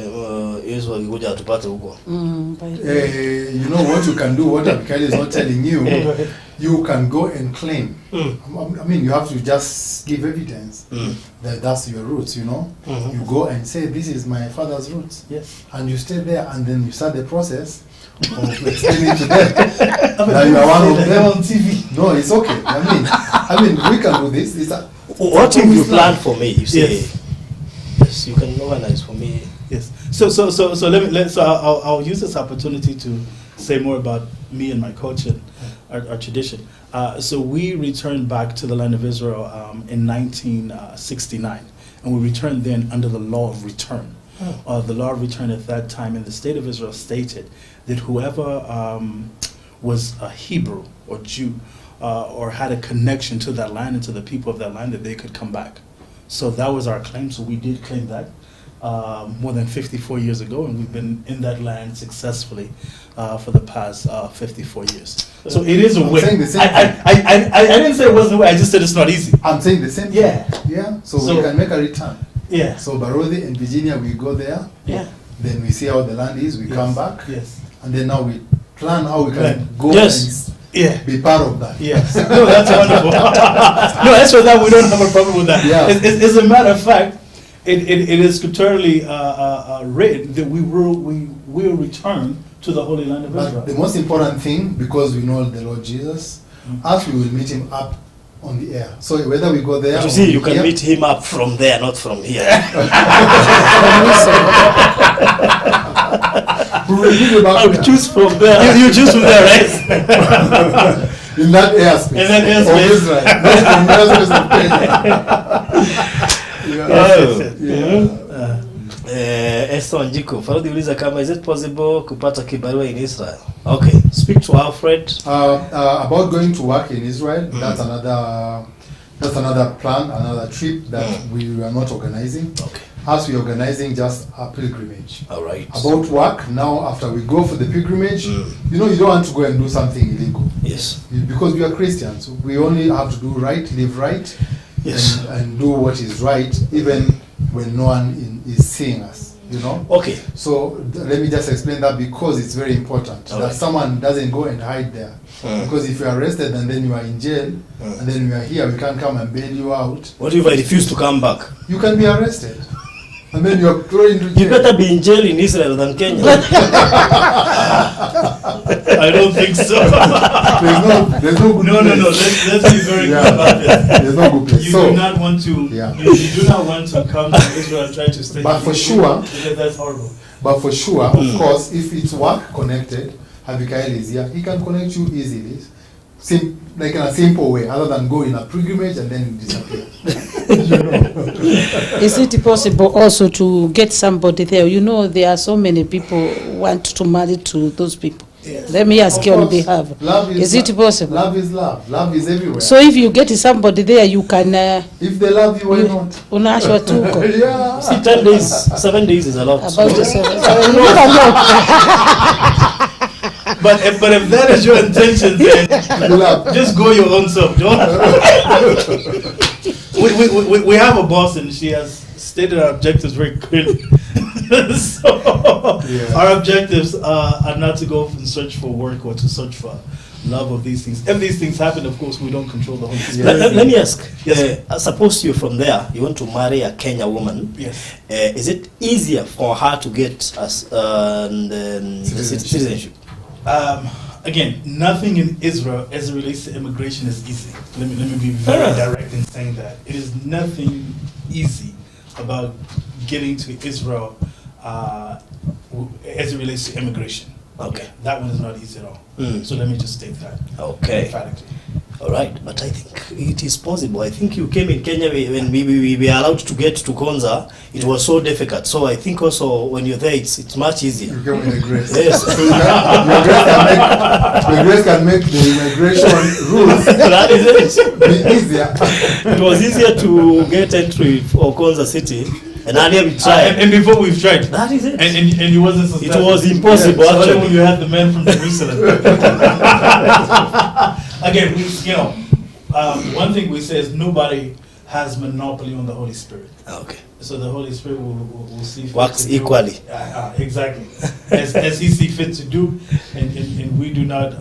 Yesu akikuja atupate huko. You know what you can do, what Abikali is not telling you, you can go and claim. I mean, you have to just give evidence that that's your roots, you know. You go and say, this is my father's roots. Yes. And you stay there, and then you start the process of explaining to them that you are one of them. On TV. No, it's okay. I mean, we can do this. What if you plan for me? You say, yes, you can organize for me. Yes. So I'll use this opportunity to say more about me and my culture, our tradition. So we returned back to the land of Israel in 1969, and we returned then under the law of return. The law of return at that time in the state of Israel stated that whoever was a Hebrew or Jew or had a connection to that land and to the people of that land, that they could come back. So that was our claim. So we did claim that more than 54 years ago, and we've been in that land successfully for the past 54 years. So it is a way. Saying the same I didn't say it wasn't a way. I just said it's not easy. I'm saying the same Yeah. thing. Yeah. So we can make a return. Yeah. So Baruthi and Virginia, we go there. Yeah. Then we see how the land is. We come back. Yes. And then now we plan how we can Plan. go Yes. and be part of that. Yes. No, that's wonderful. No, as for that, we don't have a problem with that. Yeah. As a matter of fact, it is scripturally written that we will return to the Holy Land of Israel. But the most important thing, because we know the Lord Jesus, us we will meet him up on the air. So whether we go there, You or see, you we can here, meet him up from there, not from here. we will give you back I'll there. choose from there. You choose from there, right? In that airspace. In that Of airspace. Israel. Not in the airspace of Kenya. Esther Njiko, Farudi uliza kama is it possible kupata kibarua in Israel? Okay, speak to Alfred. About going to work in Israel, that's another plan, another trip that we are not organizing. Okay. As we are organizing just a pilgrimage. All right. About work, now after we go for the pilgrimage, you know, you don't want to go and do something illegal. Yes. Because we are Christians, we only have to do right, live right, Yes. and do what is right, even when no one is seeing us, you know? Okay. So let me just explain that, because it's very important that Alright. someone doesn't go and hide there. Because if you are arrested and then you are in jail, and then you are here, we can't come and bail you out. What if I refuse to come back? You can be arrested. And then you are thrown into jail. You better be in jail in Israel than Kenya. I don't think so. There's no good place. No. Let's be very clear about this. There's no good place. You So, do not want to. Yeah. You do not want to come to Israel and try to stay. But for sure- that's horrible. but for sure, of course, if it's work connected, Abikael is here, he can connect you easily. Like in a simple way, other than go in a pilgrimage and then disappear. Is it possible also to get somebody there? You know, there are so many people who want to marry to those people. Yes. Let me ask Of you on course. behalf. Love Is it love. possible? Love is love. Love is everywhere. So if you get somebody there, you can. If they love you, why not? Unaashwa tuko. Yeah. See, 10 days, 7 days is a lot. About the seven. You never know. But if that is your intention, then just go your own self. Don't. we have a boss, and she has stated our objectives very clearly. So our objectives are not to go and search for work or to search for love of these things. If these things happen, of course, we don't control the whole situation. Let me ask. Yes. Suppose you're from there, you want to marry a Kenya woman. Yes. Is it easier for her to get the citizenship? Again, nothing in Israel as it relates to immigration is easy. Let me be very direct in saying that. It is nothing easy about getting to Israel as it relates to immigration. Okay. That one is not easy at all. So let me just state that. Okay. Emphatically. All right, but I think it is possible. I think you came in Kenya when we were allowed to get to Konza. It was so difficult. So I think also when you're there, it's much easier. You come with the grace. Yes. The grace can make the immigration rules That is it. be easier. It was easier to get entry for Konza City. And earlier we tried. And before we've tried. That is it. And it wasn't successful. It was impossible, So actually. when you had the man from Jerusalem. Again, one thing we say is nobody has monopoly on the Holy Spirit. Okay. So the Holy Spirit will see fit Works to do- equally. Exactly. as he see fit to do, and we do not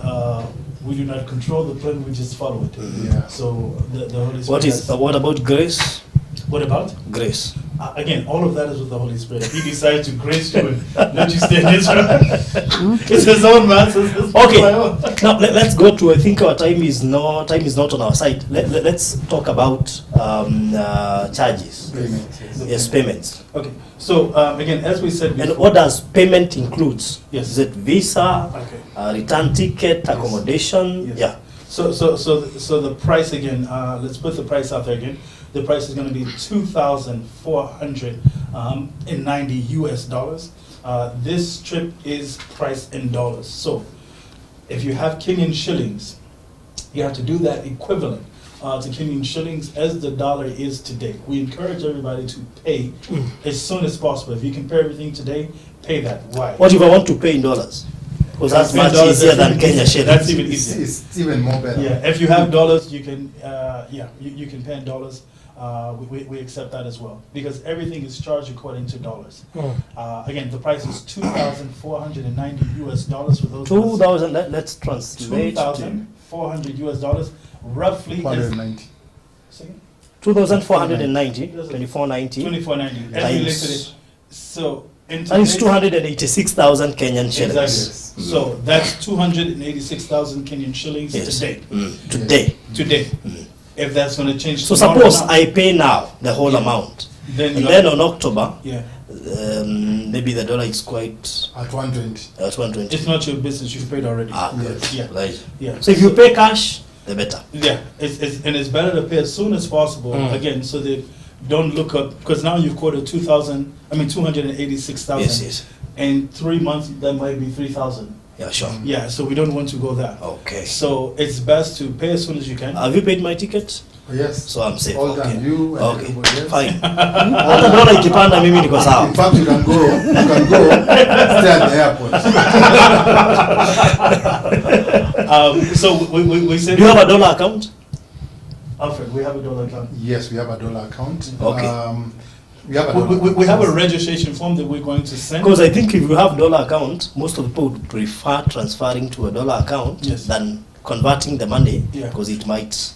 control the plan. We just follow it. Yeah. So the Holy Spirit. What about grace? What about grace? Again, all of that is with the Holy Spirit. He decides to grace you and let you stay in Israel. It's his own man. Okay. Now let's go to. I think our time is not on our side. Let's talk about charges. Payments. Yes, payments. Okay. So again, as we said before, and what does payment includes? Yes. Is it visa, return ticket, accommodation? Yes. Yeah. So the price again. Let's put the price out there again. The price is going to be $2,490 US. This trip is priced in dollars. So if you have Kenyan shillings, you have to do that equivalent to Kenyan shillings as the dollar is today. We encourage everybody to pay as soon as possible. If you can pay everything today, pay that. Why? What if I want to pay in dollars? Because that's much easier than Kenya shillings. That's even easier. It's even more better. Yeah, if you have dollars, you can you can pay in dollars. We accept that as well because everything is charged according to dollars. Again, the price is $2,490 US for those. 2,000. Let's translate. $2,400 US, roughly. 490. 2,490. 2490. 2490. Times. So. Times 286,000 Kenyan shillings. Exactly. So that's 286,000 Kenyan shillings today. Today. Today. If that's going to change. So suppose I pay now the whole amount, then on October, maybe the dollar is quite at 120. At 120. It's not your business. You've paid already. Good. Yeah. Right. Yeah. So if you pay cash, the better. Yeah. It's better to pay as soon as possible. Again, so that don't look up because now you've quoted 286,000. Yes. In 3 months, that might be 3,000. Yeah, sure. Yeah, so we don't want to go there. Okay. So it's best to pay as soon as you can. Have you paid my ticket? Yes. So I'm safe. All done. You and everybody else. Fine. Hata dola ikipanda mimi niko sawa. In fact, you can go stay at the airport. So we said. Do you have a dollar account? Alfred, we have a dollar account. Yes, we have a dollar account. Okay. We have a registration form that we're going to send. Because I think if you have dollar account, most of the people would prefer transferring to a dollar account than converting the money because it might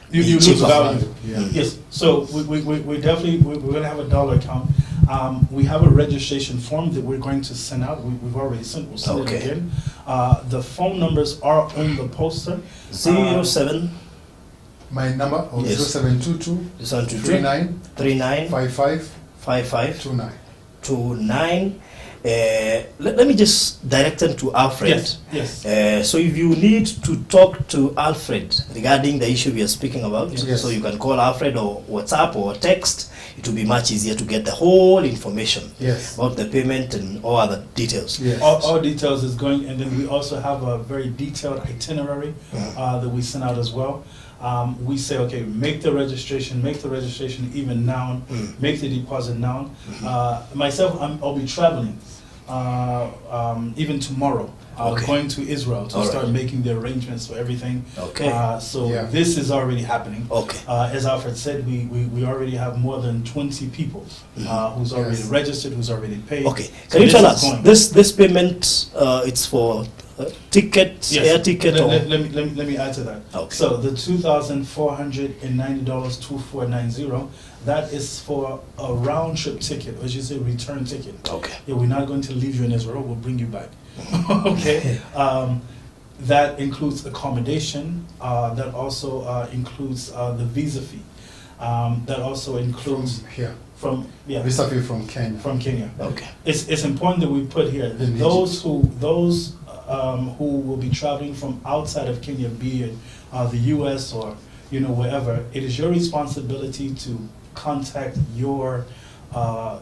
you be lose cheaper. value. Yes. So we definitely we're going to have a dollar account. We have a registration form that we're going to send out. We've already sent. We'll send it again. The phone numbers are on the poster. 07. My number 0722 39 55 29. Let me just direct them to Alfred. Yes. So if you need to talk to Alfred regarding the issue we are speaking about, so you can call Alfred or WhatsApp or text. It will be much easier to get the whole information about the payment and all other details. Yes. All details is going, and then we also have a very detailed itinerary that we send out as well. We say, okay, make the registration even now, make the deposit now. Myself, I'll be traveling even tomorrow. Going to Israel to start making the arrangements for everything. Okay. This is already happening. Okay. As Alfred said, we already have more than 20 people who's already registered, who's already paid. Okay. Can you tell us this payment? It's for tickets, air ticket. Let me add to that. Okay. So the $2,490, 2490. That is for a round trip ticket, or you say return ticket. Okay. Yeah, we're not going to leave you in Israel. We'll bring you back. Okay. that includes accommodation. That also includes the visa fee. That also includes visa fee from Kenya. From Kenya. Okay. It's important that we put here that those who will be traveling from outside of Kenya, be it the U.S. or wherever, it is your responsibility to contact your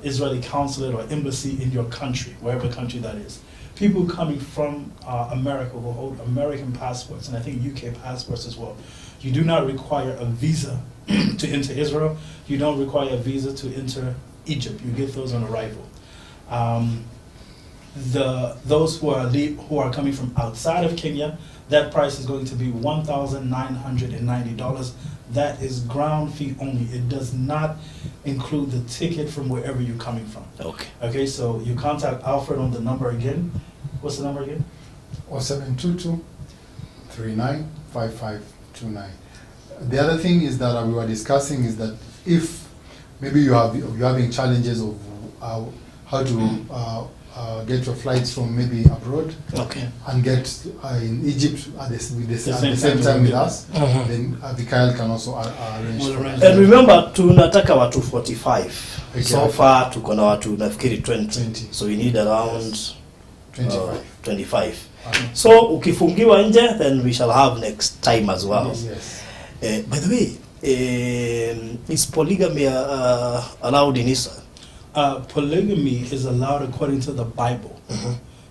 Israeli consulate or embassy in your country, wherever country that is. People coming from America who hold American passports, and I think UK passports as well, you do not require a visa to enter Israel. You don't require a visa to enter Egypt. You get those on arrival. Those who are coming from outside of Kenya, that price is going to be $1,990. That is ground fee only. It does not include the ticket from wherever you're coming from. Okay. Okay, so you contact Alfred on the number again. What's the number again? 0722-395529. The other thing is that we were discussing is that if maybe you're having challenges of how to get your flights from maybe abroad, and get in Egypt at the same time with us, then Abigail can also arrange. And remember, tunataka watu 45. So far tuko na watu nafikiri 20. So we need around 25. So ukifungiwa nje, then we shall have next time as well. Yes. By the way, is polygamy allowed in Israel? Polygamy is allowed according to the Bible.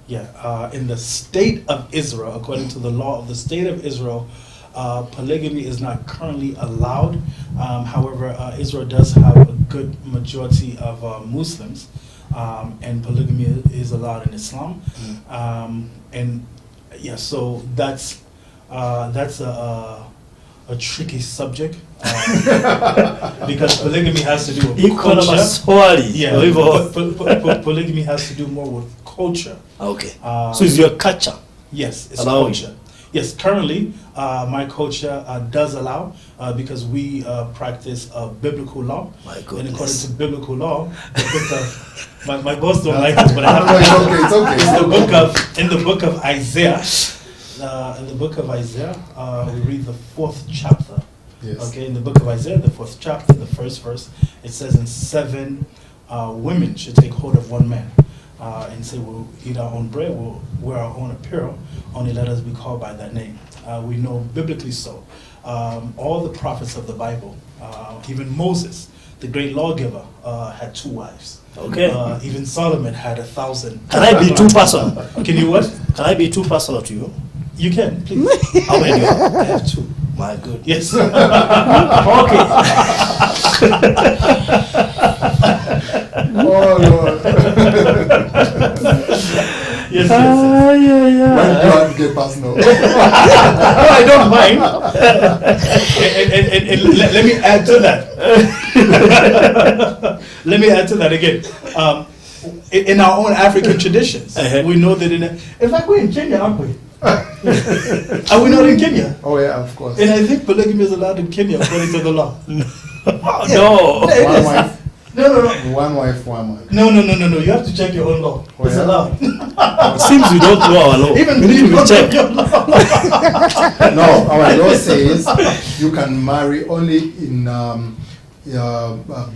Yeah, in the state of Israel, according to the law of the state of Israel, polygamy is not currently allowed. However, Israel does have a good majority of Muslims, and polygamy is allowed in Islam. And yeah, so that's a tricky subject. Because polygamy has to do with culture. Yeah, polygamy has to do more with culture. Okay. So it's your culture? Yes, it's allowing. Culture. Yes, currently my culture does allow, because we practice biblical law. My goodness. And according to biblical law, the book of my boss don't like this, but I have to. It's okay. In the book of Isaiah. In the book of Isaiah, we read the 4th chapter. Yes. Okay, in the book of Isaiah, the 4th chapter, the first verse, it says, "And 7 women should take hold of one man, and say, we'll eat our own bread, we'll wear our own apparel, only let us be called by that name." We know biblically so. All the prophets of the Bible, even Moses, the great lawgiver, had 2 wives. Okay. Even Solomon had 1,000. Can I be too personal? Can you what? Can I be too personal to you? You can, please. How many do you have? I have 2. My good. Yes. Okay. Oh Lord. Yes. When do you have to get personal? I don't mind. And let me add to that. Let me add to that again. In our own African traditions, we know that in fact we're in Kenya, aren't we? Are we not in Kenya? Oh yeah, of course. And I think polygamy is allowed in Kenya according to the law. No. One wife. No. One wife, one wife. No. You have to check your own law. Oh, it's yeah? allowed. It seems we don't know our law. Even we need to check. your law. No, our law says you can marry only in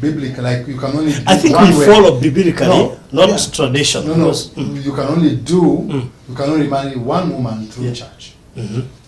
biblical, like you can only do I think one we way. follow biblically, not tradition. No. You can only you can only marry one woman through church,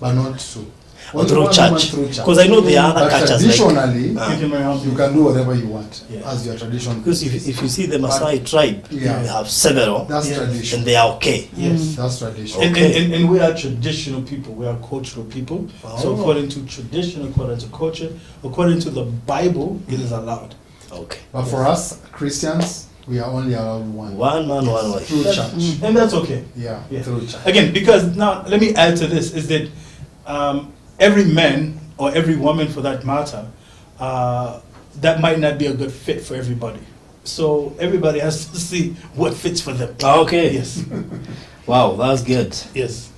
but not two. Or through church. Because I know there are other cultures traditionally, like, you can do whatever you want as your tradition. Because if you see the Maasai tribe, they have several. That's tradition. And they are okay. Yes. That's tradition. And we are traditional people. We are cultural people. So according to tradition, according to culture, according to the Bible, it is allowed. Okay. But for us Christians, we are only allowed one. One man, one wife. Through church. And that's okay. Yeah, through church. Again, because now let me add to this is that every man or every woman for that matter, that might not be a good fit for everybody. So everybody has to see what fits for them. Okay. Yes. Wow, that's good. Yes.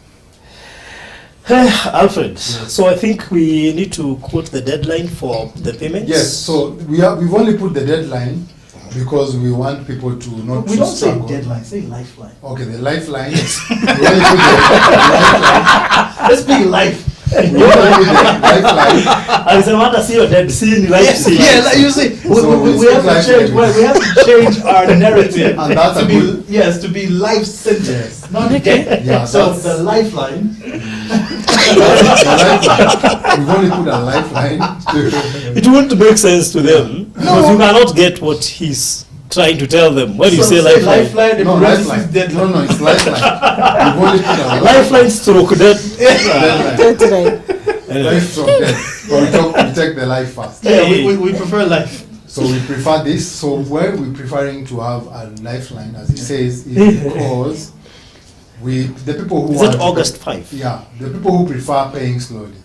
Alfred, so I think we need to quote the deadline for the payments. Yes, so we've only put the deadline because we want people to not We to don't say struggle. deadline, say lifeline. Okay, the lifeline. We only put the lifeline. Let's be life. We only put the lifeline. Alisema see your dead scene, life scene. Yeah, like you see, we have to change. Well, we have to change our narrative And that's to a be good- to be life centered, not dead. Yeah, so that's- the lifeline. We've only put a lifeline. It wouldn't make sense to them because you cannot get what he's trying to tell them when you So say lifeline. lifeline. No, parentheses, lifeline. deadline. No, it's lifeline. We've only put a Lifeline stroke dead. deadline. Life from death. But we take the life first. Yeah, we prefer life. So we prefer this. So why we're preferring to have a lifeline, as it says, is because the people who Is want it to August pay- 5? Yeah, the people who prefer paying slowly.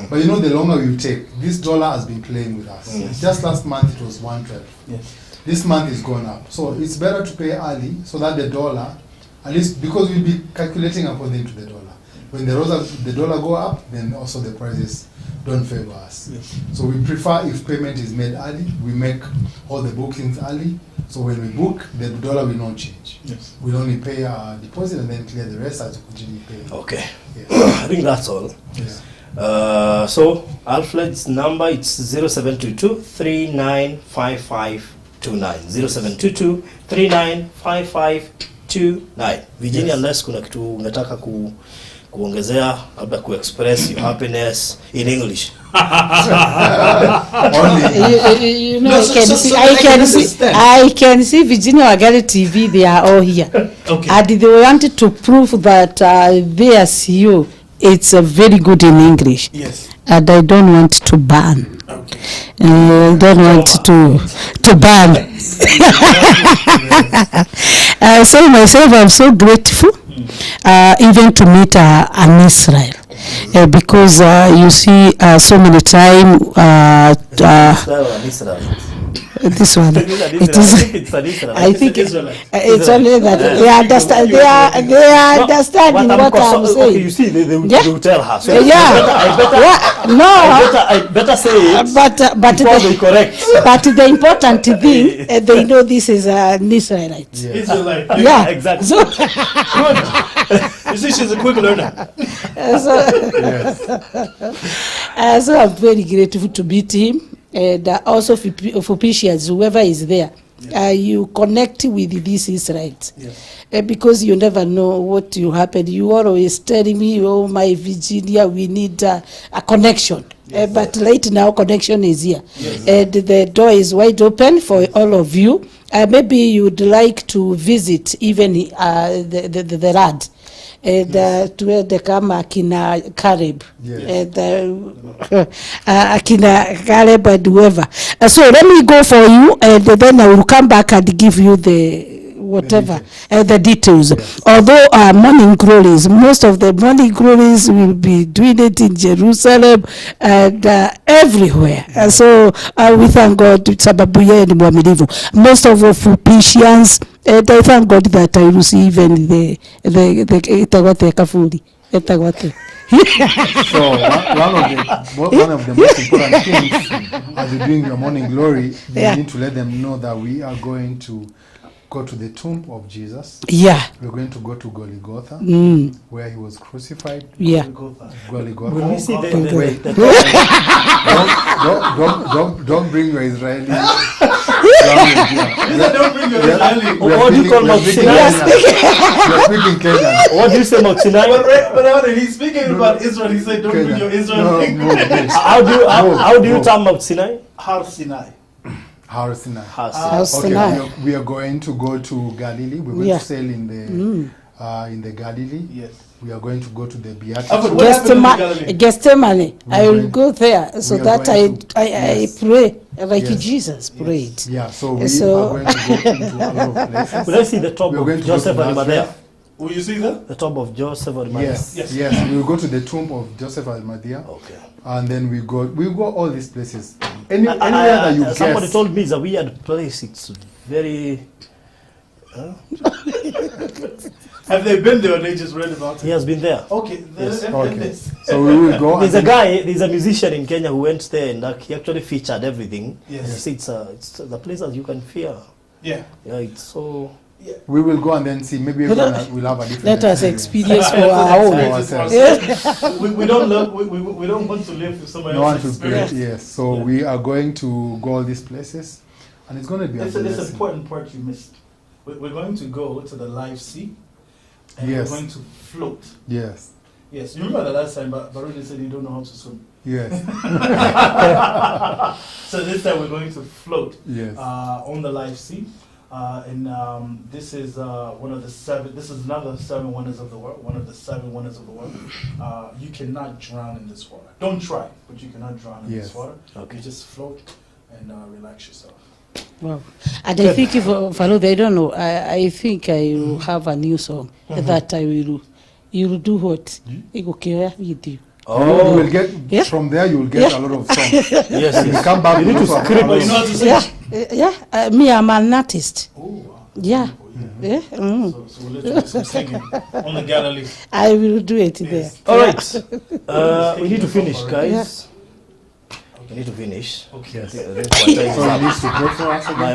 But you know, the longer you take, this dollar has been playing with us. Yes. Just last month it was 112. Yes. This month is gone up. So it's better to pay early so that the dollar, at least because we'll be calculating according to the dollar. When the dollar go up, then also the prices don't favor us. Yes. So we prefer if payment is made early, we make all the bookings early. So when we book, the dollar will not change. Yes. We'll only pay our deposit and then clear the rest as we continue paying. Okay. Yeah. I think that's all. Yeah. So Alfred's number it's 0722 395529 0722 395529. Virginia, Yes. unless kuna kitu unataka kuongezea labda kuexpress your happiness in English. You know, I can see Virginia Wagari TV, they are all here. Okay. And they wanted to prove that their CEO, it's very good in English. Yes. And I don't want to ban. Okay. I don't want to ban. So myself, I'm so grateful, even to meet an Israel. Because you see so many time this one it is I think it's only that they understand they are understanding what I'm saying. Okay, you see they will tell her. So I better say it but before they correct. But the important thing they know this is an Israelite. Israelite. Yeah, exactly. So Good. You see, she's a quick learner. So I'm very grateful to meet him, and also for Pishias, whoever is there. You connect with these Israelites. Yes. Because you never know what will happen. You always telling me, oh, my Virginia, we need a connection. Yes. But right now, connection is here. Yes. And the door is wide open for all of you. Maybe you would like to visit even the RAD. And tuende kama akina Caleb, and akina Caleb and whoever. So let me go for you, and then I will come back and give you the whatever the details. Yes. Although morning glories, most of the morning glories will be doing it in Jerusalem and everywhere. So we thank God. Sababu yeye ni mwaminifu. Most of Fupishians, and I thank God that I will see even the itagwate kafuri itagwate. So one of the most important things as you're doing your morning glory, you need to let them know that we are going to go to the tomb of Jesus. Yeah. We're going to go to Golgotha, where he was crucified. Yeah. Golgotha. Will we see Don't bring your Israeli. Don't bring your Israeli. What do you call Mount Sinai? We're speaking Kenyan. What do you say Mount Sinai? But he's speaking about Israel. He said, don't bring your Israel. How do you term Mount Sinai? Har Sinai. Har Sinai. Sinai. We are going to go to Galilee. We're going to sail in the Galilee. Yes. We are going to go to the Beatitudes. Gethsemane. I will go there so that I pray like Jesus prayed. Yeah, so we are going to go into a lot of places. Will I see the tomb of Joseph and Arimathea? Will you see that? The tomb of Joseph and Arimathea. Yes. We will go to the tomb of Joseph and Arimathea. Okay. And then we go all these places. Anywhere that you somebody guess. told me it's a weird place. It's very. Have they been there or they just read about it? He has been there. Okay. Yes. Okay. So we will go. There's a musician in Kenya who went there and he actually featured everything. Yes. He said it's the place that you can fear. Yeah. Right. So we will go and then see. Maybe we'll have a different. Let us experience for our own. We don't love. We don't want to live with somebody else's experience. Yes. So we are going to go all these places, and it's going to be. It's an important part you missed. We're going to go to the live sea, and we're going to float. Yes. Yes. You remember the last time, Baruthi said you don't know how to swim. Yes. So this time we're going to float. Yes. On the live sea. And this is one of the 7. This is another 7 wonders of the world. One of the 7 wonders of the world. You cannot drown in this water. Don't try, but you cannot drown in this water. Okay. You just float and relax yourself. Wow. And I think if Farouk, I don't know. I think I will have a new song that I will. You will do what? You will carry with you. Oh, you will get from there. You will get a lot of songs. Yes. You come back. You need to script. You know how to sing? Yeah. Me, I'm an artist. Oh, wow. Yeah. Yeah. So we'll let you do some singing on the gallery. I will do it there. All right. We need to finish, guys. We need to finish. Okay. Yes.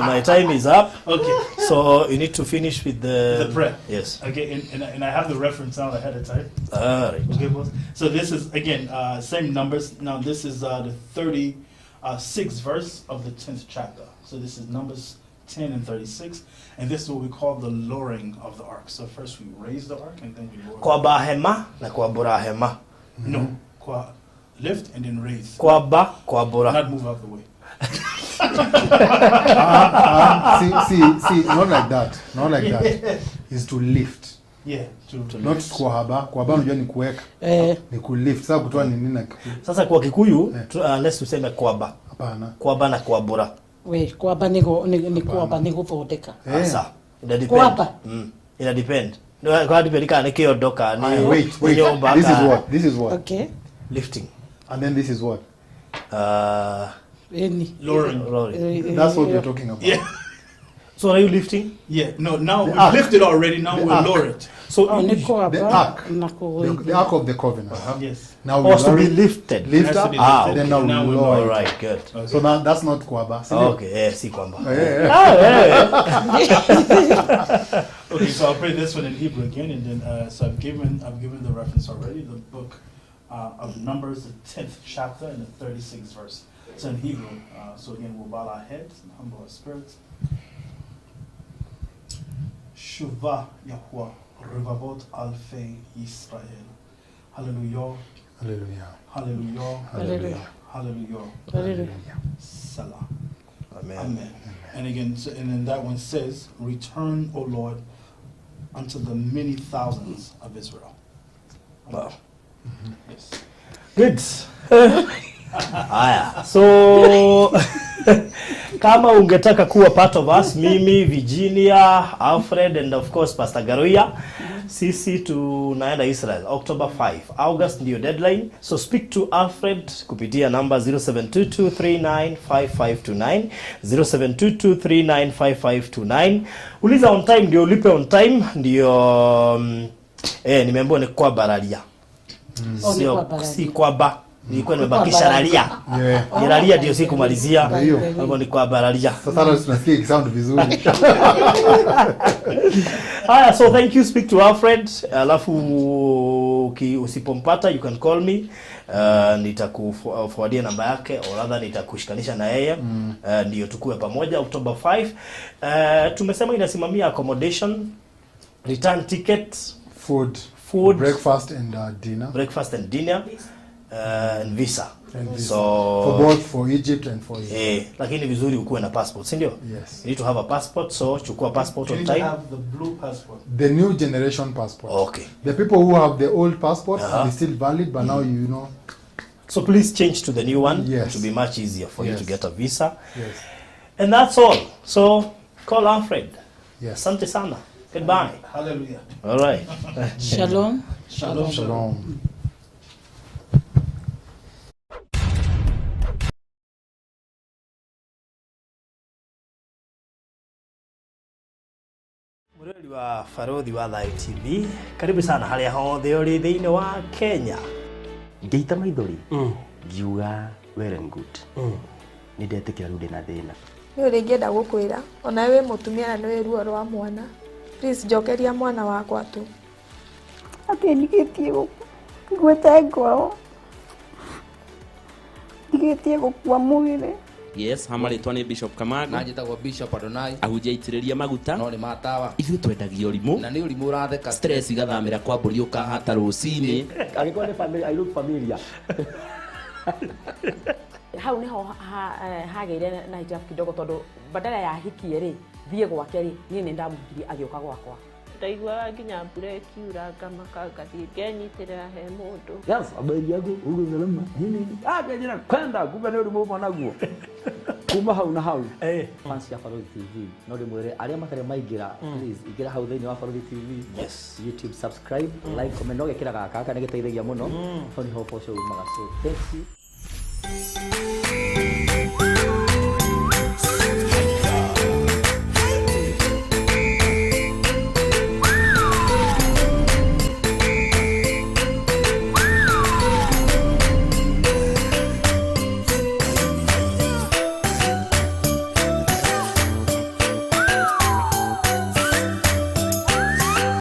My time is up. Okay. So you need to finish with the prayer. Yes. Okay, and I have the reference now ahead of time. All right. Okay, boss. So this is again same numbers. Now this is the 36th verse of the 10th chapter. So this is Numbers 10 and 36, and this is what we call the lowering of the ark. So first we raise the ark and then we lower. Kwa bahema na kwa bora hema. No, kwa lift and then raise. Kwa ba kwa bora. Not move out the way. See, not like that. Not like that. It's to lift. Yeah, to not kuhaba. Kuhaba unajua ni kuweka. Ni kulift. Sasa kutoa ni nini na sasa kwa Kikuyu unless tuseme kwaba. Hapana. Kwaba na kwa bora. We kwaba ni kwaba ni kuvodeka. Sasa ina depend. Kwaba. Ina depend. No, kwa depend kana kiondoka ni wait. This is what. Okay. Lifting. And then this is what? Lowering. That's what we're talking about. Yeah. So are you lifting? Yeah. No, now we've lifted already. Now we'll lower it. So the ark of the covenant. Yes. Now we to be lifted. Lift up. Okay. Then now we lower. All right. Good. Okay. So now that's not kwaba. Okay. Si kwamba. Okay. So I'll pray this one in Hebrew again, and then so I've given the reference already. The book of Numbers, the 10th chapter and the 36th verse. It's in Hebrew. So again, we'll bow our heads and humble our spirits. Shuvah Yahweh Revavot Alfei Israel. Hallelujah. Hallelujah. Hallelujah. Hallelujah. Hallelujah. Hallelujah. Salah. Amen. Amen. And again, and then that one says, "Return, O Lord, unto the many thousands of Israel." Wow. Yes. Good. Haya. So kama ungetaka kuwa part of us, mimi, Virginia, Alfred and of course Pastor Ngaruiya, sisi tunaenda Israel October 5. August ndio deadline. So speak to Alfred kupitia number 0722395529, 0722395529. Uliza on time ndio ulipe on time ndio nimeambiwa ni kwa baralia. Si kwa ba. Nilikuwa nimebakisha lalia. Ni lalia ndio sikumalizia. Hapo ni kwa baralia. Sasa tunasikia sound vizuri. So thank you, speak to Alfred. Alafu usipompata you can call me. Nitakuforwardia namba yake au rather nitakushikanisha na yeye. Ndio tukue pamoja October 5. Tumesema inasimamia accommodation, return tickets, food, breakfast and dinner. And visa. So for both for Egypt and for lakini vizuri ukuwe na passport, si ndio? Yes. You need to have a passport, so chukua passport on time. You need to have the blue passport. The new generation passport. Okay. The people who have the old passports are still valid, but now you know. So please change to the new one. Yes. To be much easier for you to get a visa. Yes. And that's all. So call Alfred. Yes. Asante sana. Goodbye. Hallelujah. All right. Shalom. Shalom. Shalom. Mureli wa Baruthi wa Thai TV, karibu sana haria hothe uri thiini wa Kenya. Ngeita maithori ngiuga well and good. Ni ndetikira ndu ndina thina nĩ ũrĩ ingĩenda gũkwĩra ona wĩ mũtumia na nĩ ruo rwa mwana please njokeria mwana wakwa tu atĩ ndigĩtie ngwĩte ngoro ndigĩtie gũkua mwĩrĩ. Yes, hamarĩtwa nĩ Bishop Kamotho. Na njĩtagwo Bishop Adonai. Ahunjia aitĩrĩria maguta. No nĩ matawa. Ithuĩ twendagia ũrimũ. Na nĩ ũrimũ ũratheka. Stress igathamĩra kwa mbũri ũkahata rũcinĩ. Angĩkorwo nĩ family, I look familiar. Hau niho hagĩire na hitilafu kidogo tondũ badala ya hikie rĩ thiĩ gwake rĩ niĩ nĩ ndamũgirie agĩũka gwakwa. Ndaiguaga nginya mbura ĩkiura ngamaka ngathiĩ ngenyitĩrĩra he mũndũ. Yes, habari yangu huko salama. Nini? Ngajira kwenda kumbe nĩ ũrimũ ũmwe naguo. Kuma hau na hau. Fans ya Baruthi TV. No ndĩmwĩre arĩa matarĩ maingĩra please ingĩra hau thĩinĩ wa Baruthi TV. Yes. YouTube subscribe, like, comment no gekĩra gaka nĩ gĩteithagia mũno. Hau nĩho ũboco umaga. So thank you.